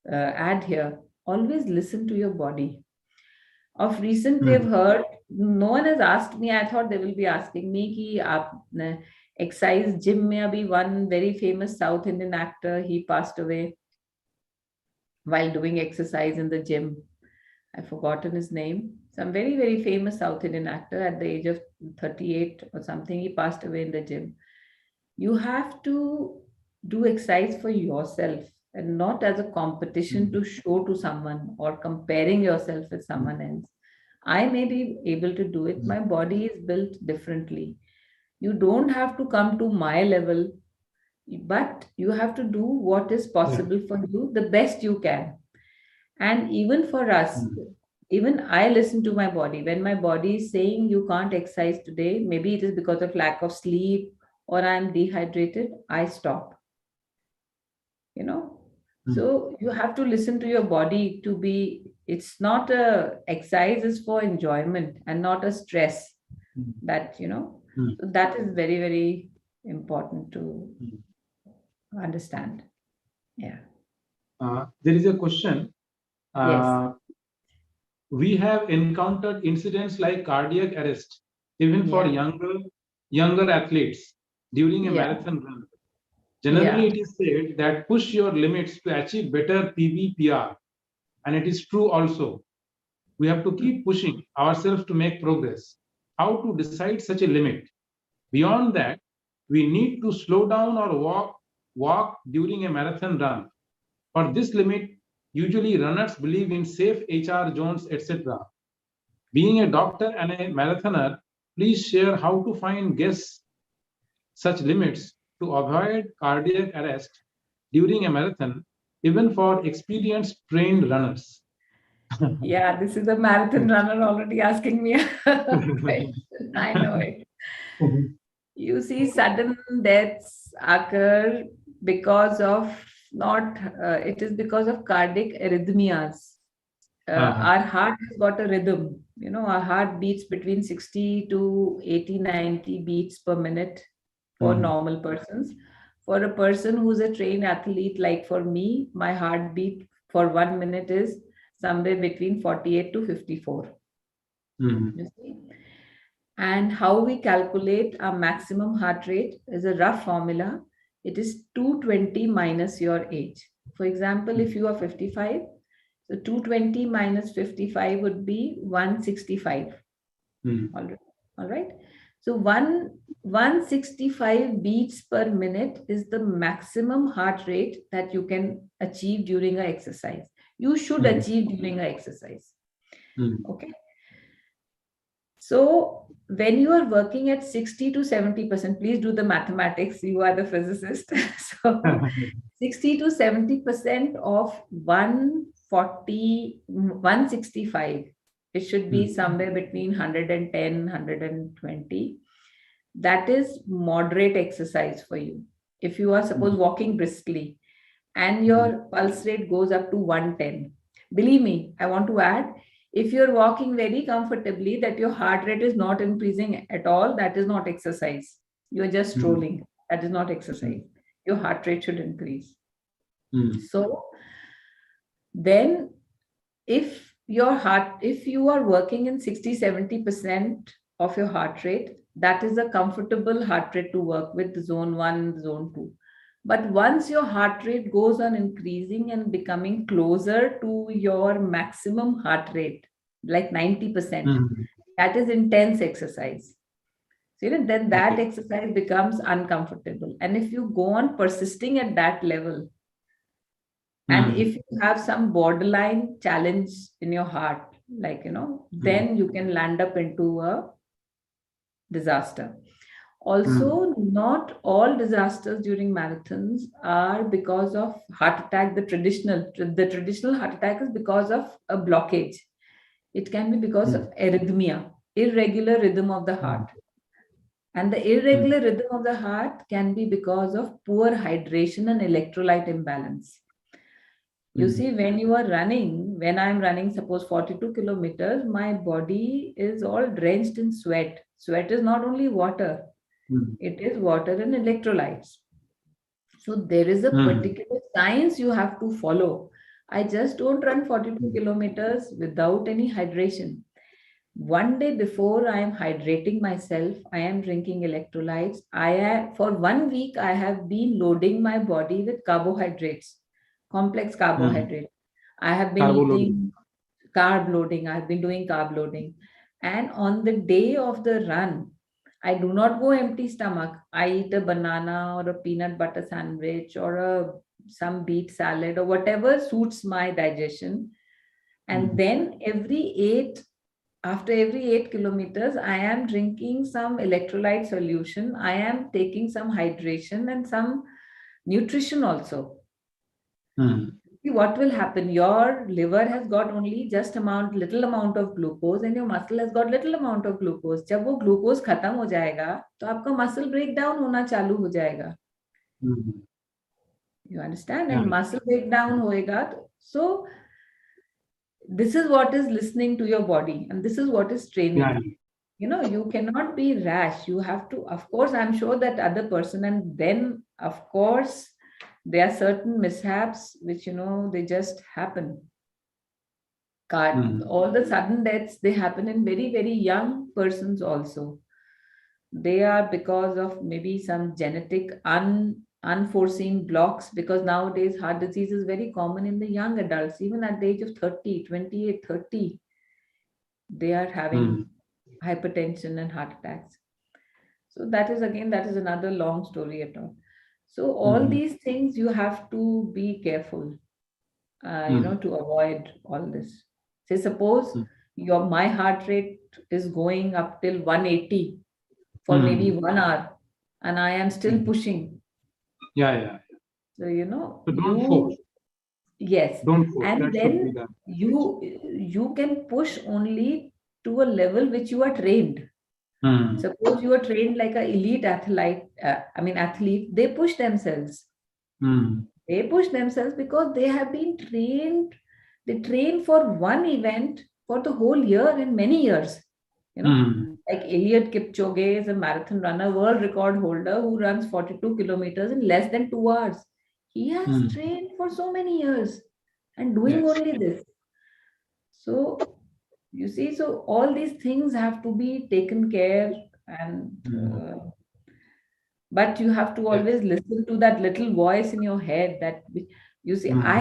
add here: always listen to your body. Of recent, we have heard, no one has asked me, I thought they will be asking me, ki exercise gym mein abhi one very famous South Indian actor, he passed away while doing exercise in the gym. I've forgotten his name. Some very, very famous South Indian actor at the age of 38 or something, he passed away in the gym. You have to do exercise for yourself and not as a competition to show to someone or comparing yourself with someone else. I may be able to do it. My body is built differently. You don't have to come to my level, but you have to do what is possible for you, the best you can. And even for us, even I listen to my body. When my body is saying you can't exercise today, maybe it is because of lack of sleep or I'm dehydrated, I stop. So you have to listen to your body to be, it's not exercise is for enjoyment and not a stress that, so that is very, very important to understand. Yeah. There is a question. Yes. We have encountered incidents like cardiac arrest, even for younger athletes during a marathon run. Generally, it is said that push your limits to achieve better PB/PR, and it is true also. We have to keep pushing ourselves to make progress. How to decide such a limit? Beyond that, we need to slow down or walk during a marathon run. For this limit, usually runners believe in safe HR zones, etc. Being a doctor and a marathoner, please share how to guess such limits to avoid cardiac arrest during a marathon, even for experienced trained runners. Yeah, this is a marathon runner already asking me a question. I know it. You see, sudden deaths occur because of it is because of cardiac arrhythmias. Our heart has got a rhythm. Our heart beats between 60 to 80, 90 beats per minute for normal persons. For a person who's a trained athlete, like for me, my heartbeat for 1 minute is somewhere between 48 to 54. You see? And how we calculate our maximum heart rate is a rough formula. It is 220 minus your age. For example, if you are 55, so 220 minus 55 would be 165. All right. So 165 beats per minute is the maximum heart rate that you can achieve during an exercise. You should achieve during an exercise. Okay. So when you are working at 60 to 70%, please do the mathematics. You are the physicist. So 60 to 70% of 165, it should be somewhere between 110, 120. That is moderate exercise for you. If you are suppose walking briskly, and your pulse rate goes up to 110. Believe me, I want to add, if you're walking very comfortably, that your heart rate is not increasing at all, that is not exercise. You're just strolling. That is not exercise. Your heart rate should increase. So then if you are working in 60-70% of your heart rate, that is a comfortable heart rate to work with, zone 1 and zone 2. But once your heart rate goes on increasing and becoming closer to your maximum heart rate, like 90%, that is intense exercise. So, then that exercise becomes uncomfortable. And if you go on persisting at that level, and if you have some borderline challenge in your heart, like, then you can land up into a disaster. Also, not all disasters during marathons are because of heart attack. The traditional heart attack is because of a blockage. It can be because of arrhythmia, irregular rhythm of the heart. And the irregular rhythm of the heart can be because of poor hydration and electrolyte imbalance. You see, when I'm running, suppose 42 kilometers, my body is all drenched in sweat. Sweat is not only water, it is water and electrolytes. So there is a particular science you have to follow. I just don't run 42 kilometers without any hydration. One day before I am hydrating myself, I am drinking electrolytes. For 1 week, I have been loading my body with carbohydrates. Complex carbohydrate. I have been eating carb loading. I've been doing carb loading. And on the day of the run, I do not go empty stomach. I eat a banana or a peanut butter sandwich or some beet salad or whatever suits my digestion. And then after every 8 kilometers, I am drinking some electrolyte solution. I am taking some hydration and some nutrition also. See, what will happen? Your liver has got only little amount of glucose, and your muscle has got little amount of glucose. जब वो glucose खत्म हो जाएगा, तो आपका muscle breakdown होना चालू हो जाएगा. You understand? And muscle breakdown होएगा. So this is what is listening to your body, and this is what is training. You cannot be rash. You have to, of course, I'm sure that other person, and then of course there are certain mishaps which, they just happen. All the sudden deaths, they happen in very, very young persons also. They are because of maybe some genetic unforeseen blocks, because nowadays heart disease is very common in the young adults, even at the age of 30, 28, 30. They are having hypertension and heart attacks. So that is another long story at all. So all these things you have to be careful, to avoid all this. Say, suppose my heart rate is going up till 180 for maybe 1 hour, and I am still pushing. So, So don't force. Yes. Don't force. And then you can push only to a level which you are trained. Suppose you are trained like an elite athlete, they push themselves. They push themselves because they have been trained. They train for one event for the whole year and many years. Like Eliud Kipchoge is a marathon runner, world record holder, who runs 42 kilometers in less than 2 hours. He has trained for so many years and doing only this. So you see, so all these things have to be taken care, and but you have to always listen to that little voice in your head that you see. I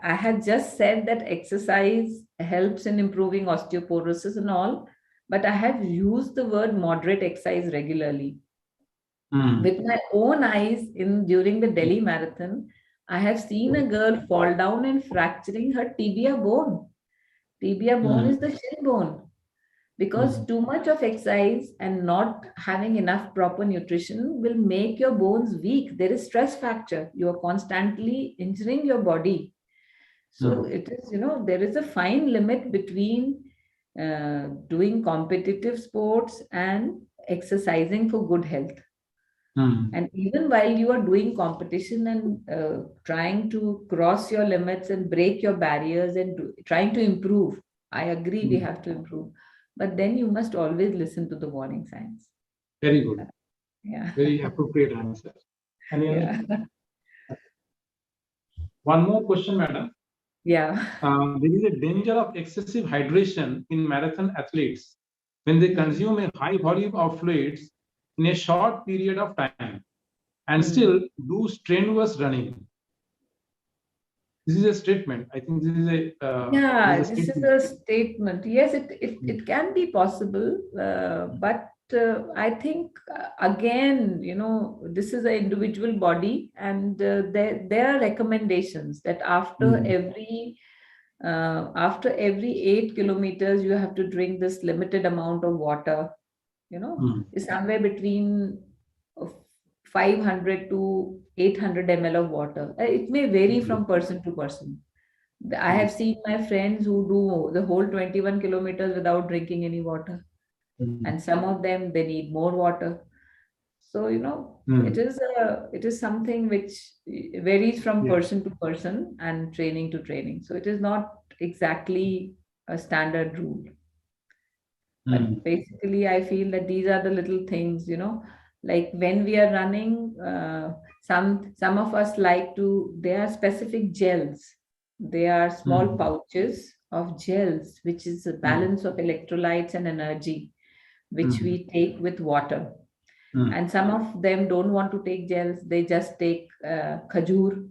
had just said that exercise helps in improving osteoporosis and all, but I have used the word moderate exercise regularly. With my own eyes during the Delhi Marathon, I have seen a girl fall down and fracturing her tibia bone. Tibia bone is the shin bone, because too much of exercise and not having enough proper nutrition will make your bones weak. There is stress fracture. You are constantly injuring your body. So it is, there is a fine limit between doing competitive sports and exercising for good health. And even while you are doing competition and trying to cross your limits and break your barriers and trying to improve, I agree we have to improve. But then you must always listen to the warning signs. Very good. Yeah. Very appropriate answer. Any other? Yeah. One more question, madam. Yeah. There is a danger of excessive hydration in marathon athletes when they consume a high volume of fluids in a short period of time and still do strenuous running. This is a statement. I think this is a this is a statement. Yes, it can be possible, but I think again, this is an individual body, and there are recommendations that after every 8 kilometers you have to drink this limited amount of water. Is somewhere between 500 to 800 ml of water. It may vary from person to person. I have seen my friends who do the whole 21 kilometers without drinking any water. And some of them, they need more water. So, it is something which varies from person to person and training to training. So it is not exactly a standard rule. But basically, I feel that these are the little things, like when we are running, some of us there are specific gels. They are small pouches of gels, which is a balance of electrolytes and energy, which we take with water. And some of them don't want to take gels. They just take khajur,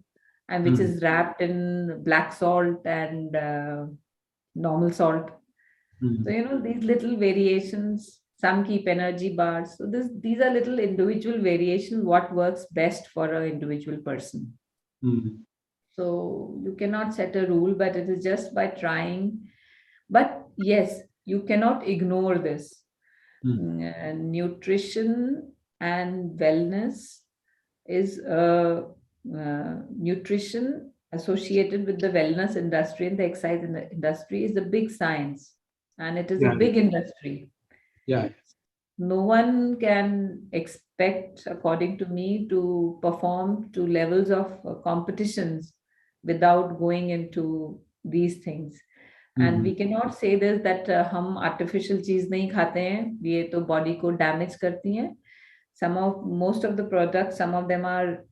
and which is wrapped in black salt and normal salt. So, these little variations, some keep energy bars. So these are little individual variations, what works best for an individual person. So you cannot set a rule, but it is just by trying. But yes, you cannot ignore this. Nutrition and wellness is nutrition associated with the wellness industry and the exercise industry is a big science. And it is a big industry. Yeah. No one can expect, according to me, to perform to levels of competitions without going into these things. And we cannot say this that हम artificial चीज नहीं खाते हैं, ये तो body को damage करती हैं. Most of the products, some of them are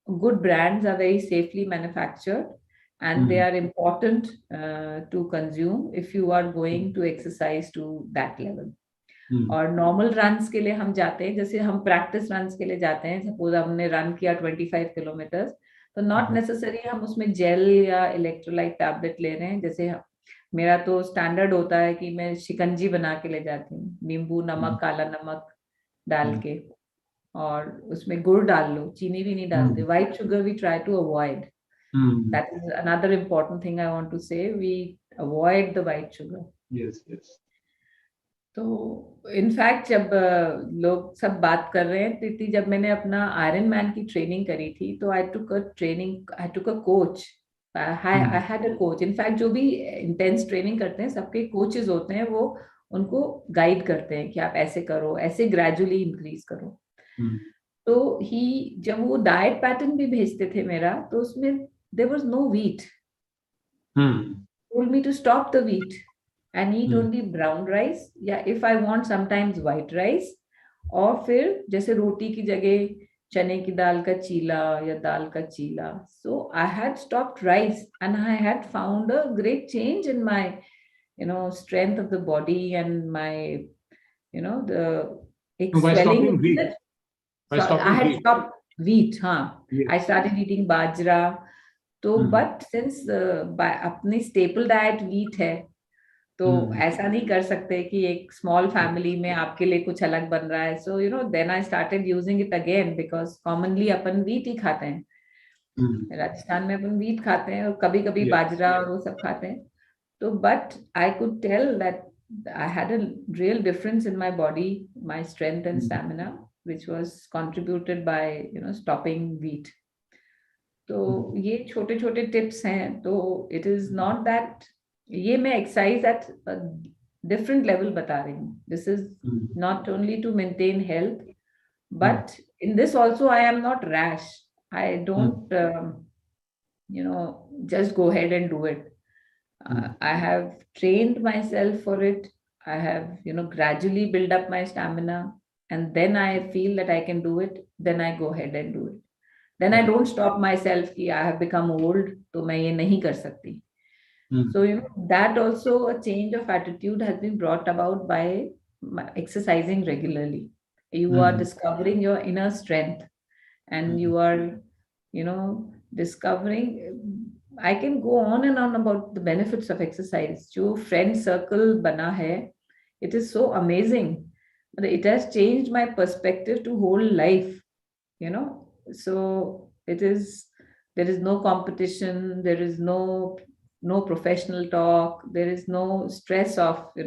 good brands, are very safely manufactured. And they are important to consume if you are going to exercise to that level. और normal runs के लिए हम जाते हैं, जैसे हम practice runs के लिए जाते हैं, सपोज हमने रन किया 25 किलोमीटर, तो नॉट नेसेसरी हम उसमें जेल या इलेक्ट्रोलाइट टैबलेट ले रहे हैं. जैसे मेरा तो स्टैंडर्ड होता है कि मैं शिकंजी बना के ले जाती हूँ, नींबू नमक काला नमक डाल के, और उसमें गुड़ डाल लो, चीनी भी नहीं डालते. White sugar we try to avoid. That is another important thing I want to say. We avoid the white sugar. Yes. तो इनफैक्ट जब लोग सब बात कर रहे हैं, प्रीति, जब मैंने अपना आयरन मैन की ट्रेनिंग करी थी, तो I took a coach. I had a coach. In fact जो भी इंटेंस ट्रेनिंग करते हैं, सबके कोचेस होते हैं, वो उनको गाइड करते हैं कि आप ऐसे करो, ऐसे ग्रेजुअली इंक्रीज करो. तो जब वो डाइट पैटर्न भी भेजते थे मेरा, तो उसमें there was no wheat. Told me to stop the wheat and eat only brown rice. Yeah, if I want sometimes white rice, और फिर जैसे रोटी की जगह चने की दाल का चीला या दाल का चीला. So I had stopped rice and I had found a great change in my, strength of the body and my, the swelling. I had stopped wheat. Yes. I started eating bajra. तो but since अपनी staple diet wheat है, तो ऐसा नहीं कर सकते कि एक स्मॉल फैमिली में आपके लिए कुछ अलग बन रहा है. So then I started using it again, because commonly अपन वीट ही खाते हैं. राजस्थान में अपन वीट खाते हैं और कभी कभी बाजरा और वो सब खाते हैं. तो but I could tell that I had a real difference in my body, my strength and stamina, which was contributed by stopping wheat. तो ये छोटे छोटे टिप्स हैं. तो इट इज नॉट दैट ये मैं एक्सरसाइज एट डिफरेंट लेवल बता रही हूँ. This is not only to maintain health, But in this also, I am not rash. I don't, just go ahead and do it. I have trained myself for it. I have, gradually build up my stamina, and then I feel that I can do it. Then I go ahead and do it. Then I don't stop myself कि I have become old, तो मैं ये नहीं कर सकती. So, that also a change of attitude has been brought about by exercising regularly. You are discovering your inner strength, and you are, discovering. I can go on and on about the benefits of exercise. जो friend circle बना है, it is so amazing. It has changed my perspective to whole life. So there is no competition, there is no professional talk, there is no stress of the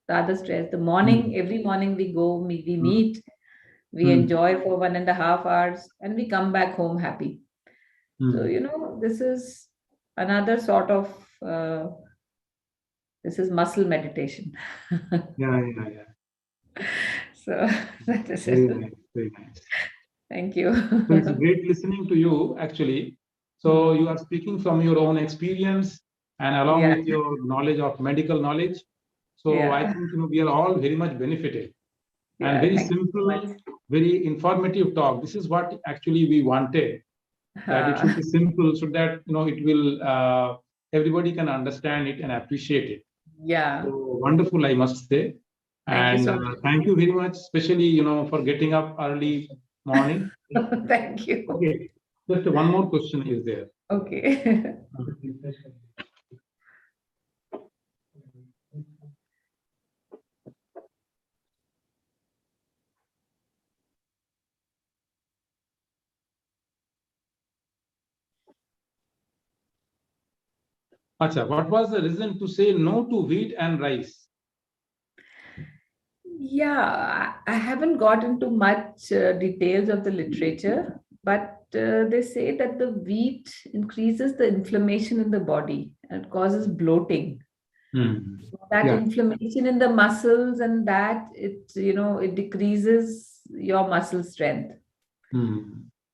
other stress. The morning, every morning we meet, we enjoy for 1.5 hours, and we come back home happy. So this is another sort of this is muscle meditation. Yeah. So that is Very it. nice, very nice. Thank you. So it's great listening to you, actually. So you are speaking from your own experience and along with your knowledge of medical knowledge. So I think we are all very much benefited. And very simple, very informative talk. This is what actually we wanted. That it should be simple so that it will everybody can understand it and appreciate it. Yeah. So wonderful, I must say. Thank you so And much. thank you very much, especially for getting up early morning. Thank you. Okay, just one more question is there. Okay. Acha, what was the reason to say no to wheat and rice? Yeah, I haven't got into much details of the literature, but they say that the wheat increases the inflammation in the body and it causes bloating. So that inflammation in the muscles, and that it decreases your muscle strength.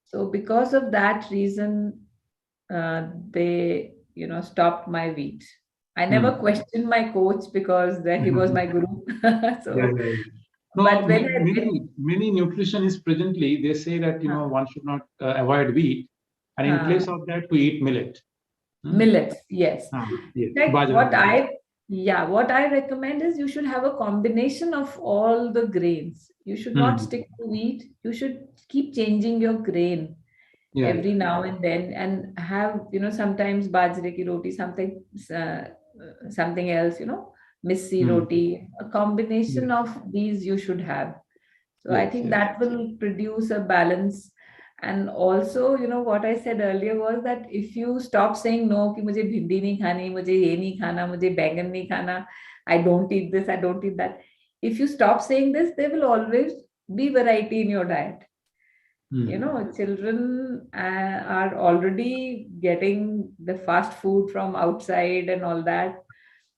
So because of that reason, they stopped my wheat. I never questioned my coach because he was my guru. So, No, but when many nutritionists presently, they say that one should not avoid wheat, and in place of that to eat millet. Millets, yes. Yes. Like what I recommend is you should have a combination of all the grains. You should not stick to wheat. You should keep changing your grain every now and then, and have sometimes bajre ki roti, something else, missi roti. A combination of these you should have. So I think that will produce a balance. And also, what I said earlier was that if you stop saying no, कि मुझे भिंडी नहीं खानी, मुझे ये नहीं खाना, मुझे बैंगन नहीं खाना, I don't eat this, I don't eat that. If you stop saying this, there will always be variety in your diet. Children are already getting the fast food from outside and all that.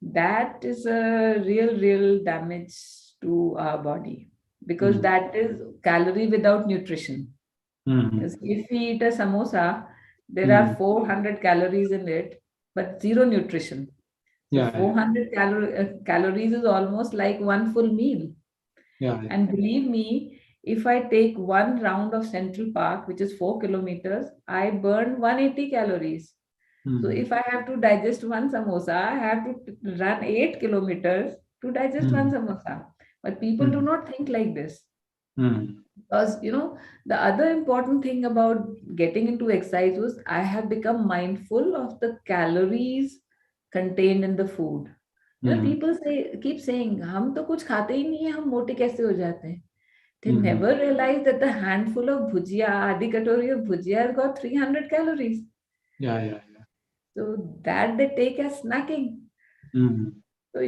That is a real damage to our body, because that is calorie without nutrition. Because if we eat a samosa, there are 400 calories in it, but zero nutrition. So 400 calories is almost like one full meal. And believe me, if I take one round of Central Park, which is 4 kilometers, I burn 180 calories. So if I have to digest one samosa, I have to run 8 kilometers to digest one samosa. But people do not think like this. Because, the other important thing about getting into exercise was I have become mindful of the calories contained in the food. People keep saying, हम तो कुछ खाते ही नहीं है, हम मोटे कैसे हो जाते हैं? They never realize that the handful of bhujia, aadhi katori of bhujia has got 300 calories. So that they take as snacking. So,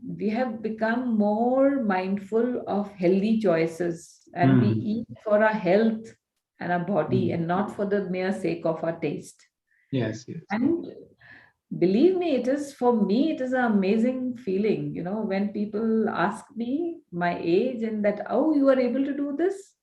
we have become more mindful of healthy choices, and we eat for our health and our body and not for the mere sake of our taste. Yes. And believe me, for me, it is an amazing feeling, when people ask me my age and that, oh, you are able to do this.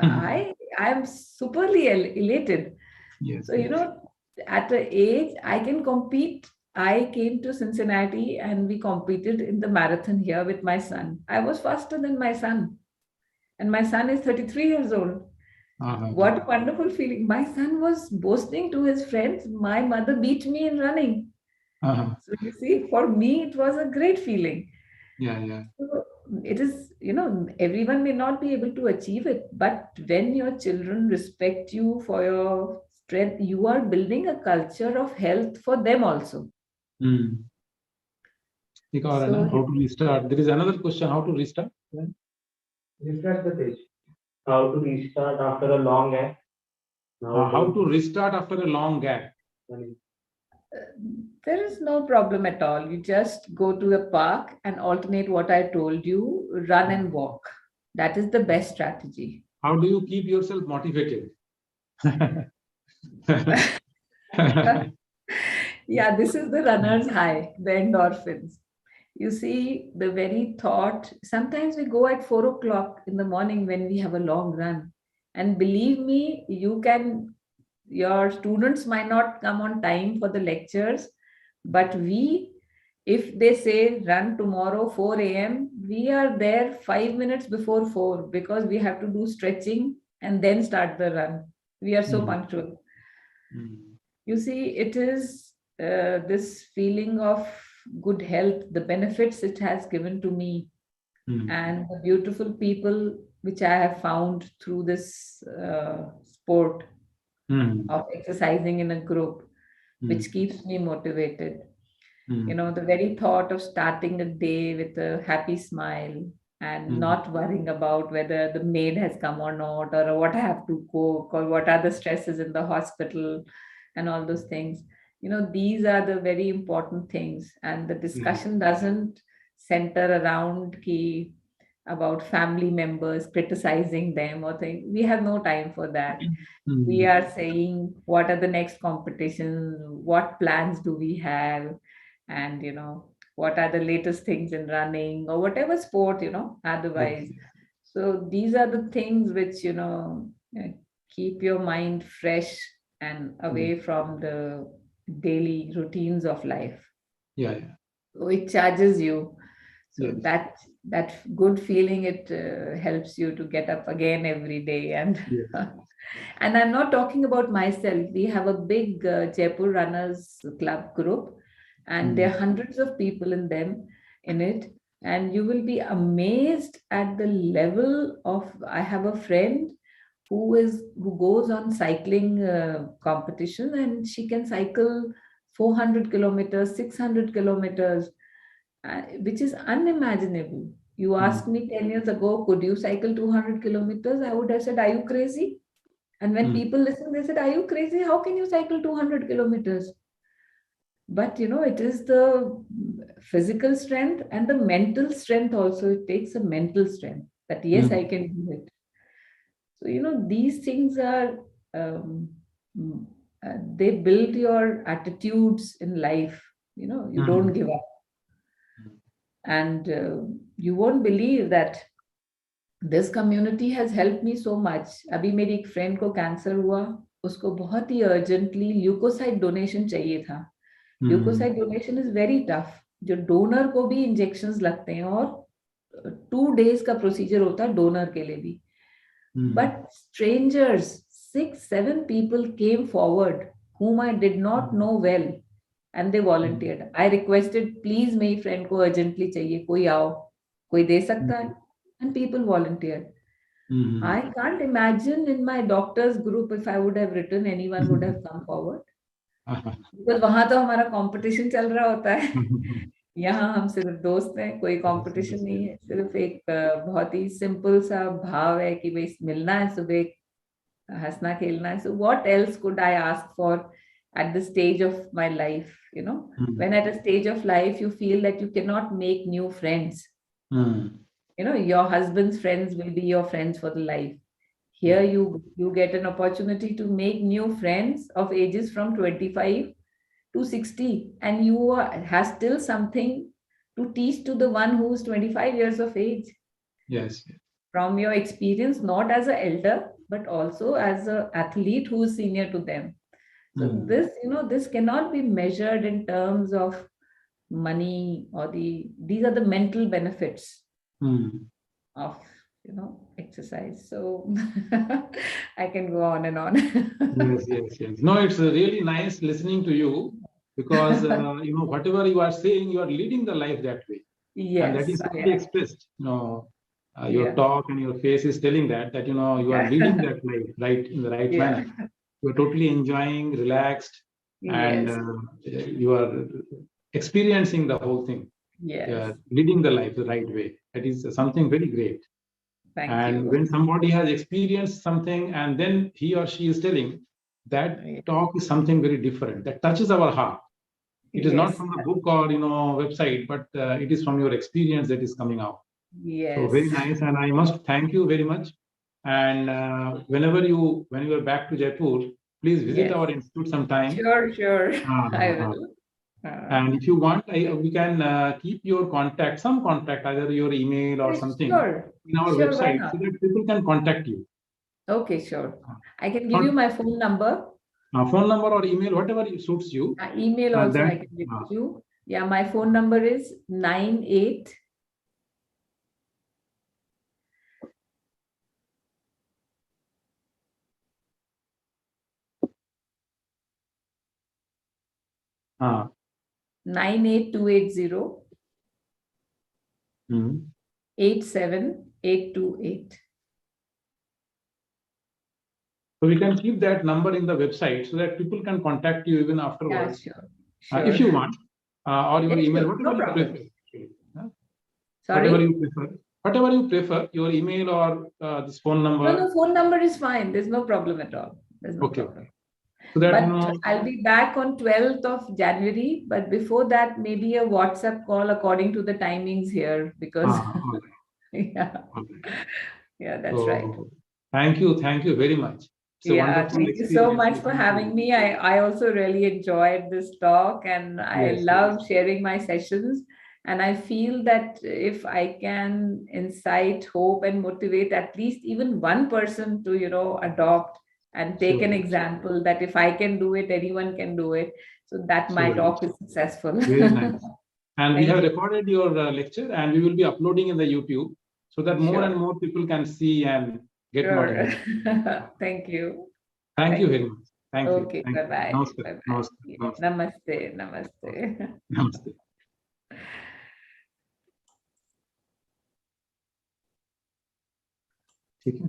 I am superly elated. Yes. So, you know, at the age I can compete. I came to Cincinnati and we competed in the marathon here with my son. I was faster than my son, and my son is 33 years old. Uh-huh. What a wonderful feeling. My son was boasting to his friends, my mother beat me in running. Uh-huh. So, you see, for me, it was a great feeling. Yeah, yeah. So, it is, you know, everyone may not be able to achieve it, but when your children respect you for your strength, you are building a culture of health for them also. Mm. How So, to restart? There is another question. How to restart? Refresh the page. How to restart after a long gap. How to restart after a long gap? there is no problem at all. You just go to a park and alternate what I told you, run and walk. That is the best strategy. How do you keep yourself motivated? Yeah, this is the runner's high, the endorphins. You see, the very thought, sometimes we go at 4 o'clock in the morning when we have a long run. And believe me, your students might not come on time for the lectures, but if they say run tomorrow 4 a.m., we are there 5 minutes before 4 because we have to do stretching and then start the run. We are so punctual. You see, it is this feeling of good health, the benefits it has given to me, and the beautiful people which I have found through this sport of exercising in a group, which keeps me motivated. You know, the very thought of starting a day with a happy smile and not worrying about whether the maid has come or not, or what I have to cook, or what are the stresses in the hospital, and all those things. You know, these are the very important things. And the discussion doesn't center around about family members criticizing them or things. We have no time for that. We are saying what are the next competitions, what plans do we have, and you know, what are the latest things in running or whatever sport, you know, otherwise. So these are the things which, you know, keep your mind fresh and away from the daily routines of life. Yeah. So it charges you. So Yes. that good feeling, it helps you to get up again every day. And and I'm not talking about myself. We have a big Jaipur Runners Club group, and there are hundreds of people in it. And you will be amazed at the level of. I have a friend who goes on cycling competition, and she can cycle 400 kilometers, 600 kilometers, which is unimaginable. You asked me 10 years ago, could you cycle 200 kilometers? I would have said, are you crazy? And when people listen, they said, are you crazy? How can you cycle 200 kilometers? But, you know, it is the physical strength and the mental strength also. It takes a mental strength that, yes, I can do it. So, you know, these things are, they build your attitudes in life. You know, you don't give up. And you won't believe that this community has helped me so much. अभी मेरी एक friend को cancer हुआ, उसको बहुत ही urgently leukocyte donation चाहिए था. Leukocyte donation is very tough. जो donor को भी injections लगते हैं और 2 days का procedure होता है donor के लिए भी. But strangers, 6-7 people came forward whom I did not know well, and they volunteered. I requested, please मेरी friend को urgently चाहिए, कोई आओ, कोई दे सकता है, and people volunteered. I can't imagine in my doctor's group if I would have written, anyone would have come forward. Because वहां तो हमारा competition चल रहा होता है. यहाँ हम सिर्फ दोस्त हैं, कोई कंपटीशन नहीं है, सिर्फ एक बहुत ही सिंपल सा भाव है कि भाई मिलना है सुबह, हंसना खेलना है. So what else could I ask for at the stage of my life? You know, when at a stage of life you feel that you cannot make new friends. You know, your husband's friends will be your friends for the life. Here you get an opportunity to make new friends of ages from 25 to 60, and you have still something to teach to the one who's 25 years of age. Yes. from your experience, not as an elder, but also as an athlete who is senior to them. So Hmm. this, this cannot be measured in terms of money or these are the mental benefits Hmm. of, exercise. So I can go on and on. Yes, yes, yes. No, it's really nice listening to you because whatever you are saying, you are leading the life that way, and that Yes, is I totally am. expressed. Your Yeah. talk and your face is telling that you you are leading that life right in the right Yeah. manner. You are totally enjoying, relaxed, and Yes. you are experiencing the whole thing, Yes. leading the life the right way. That is something very great. Thank And you. when somebody has experienced something and then he or she is telling, that Yeah. talk is something very different that touches our heart. It is not Yes. from the book or website, but it is from your experience that is coming out. So Yes. very nice, and I must thank you very much. And when you are back to Jaipur, please visit Yes. our institute sometime. Sure. I Uh, will. and if you want, we can keep your contact, some contact, either your email or Yes, something, sure. in our Sure, why website, so not? that people can contact you. Okay, sure. I can give Not you my phone number. phone number or email, whatever suits you. Email also That I can give you. Yeah, my phone number is 98. uh, 98280 mhm. 87828. So we can keep that number in the website so that people can contact you even Yeah, afterwards, sure. if you want, or your Yeah, email, sure. No whatever you problem. prefer. Whatever Sorry? you prefer, your email or this phone No, number. phone number is fine. There's no problem at all. There's no Okay. problem. So that But I'll be back on 12th of January. But before that, maybe a WhatsApp call according to the timings here, because all right, yeah, all right. that's right. So thank you very much. It's a Yeah, wonderful thank you so experience much for listening to having you. me. I also really enjoyed this talk, and I Yes, love sharing my sessions. And I feel that if I can incite hope and motivate at least even one person to, adopt and take an sure, example, that if I can do it, anyone can do it. So that my sure. talk is successful. Very nice. And we Thank have you. recorded your lecture, and we will be uploading in the YouTube so that more and Sure. more people can see and get Sure. motivated. Thank you. Thank you Thank very you. much. Thank you. Okay. Thank you. Bye-bye. Namaste. Bye-bye. Namaste. Yeah. Namaste. Namaste. Namaste. Namaste. ठीक है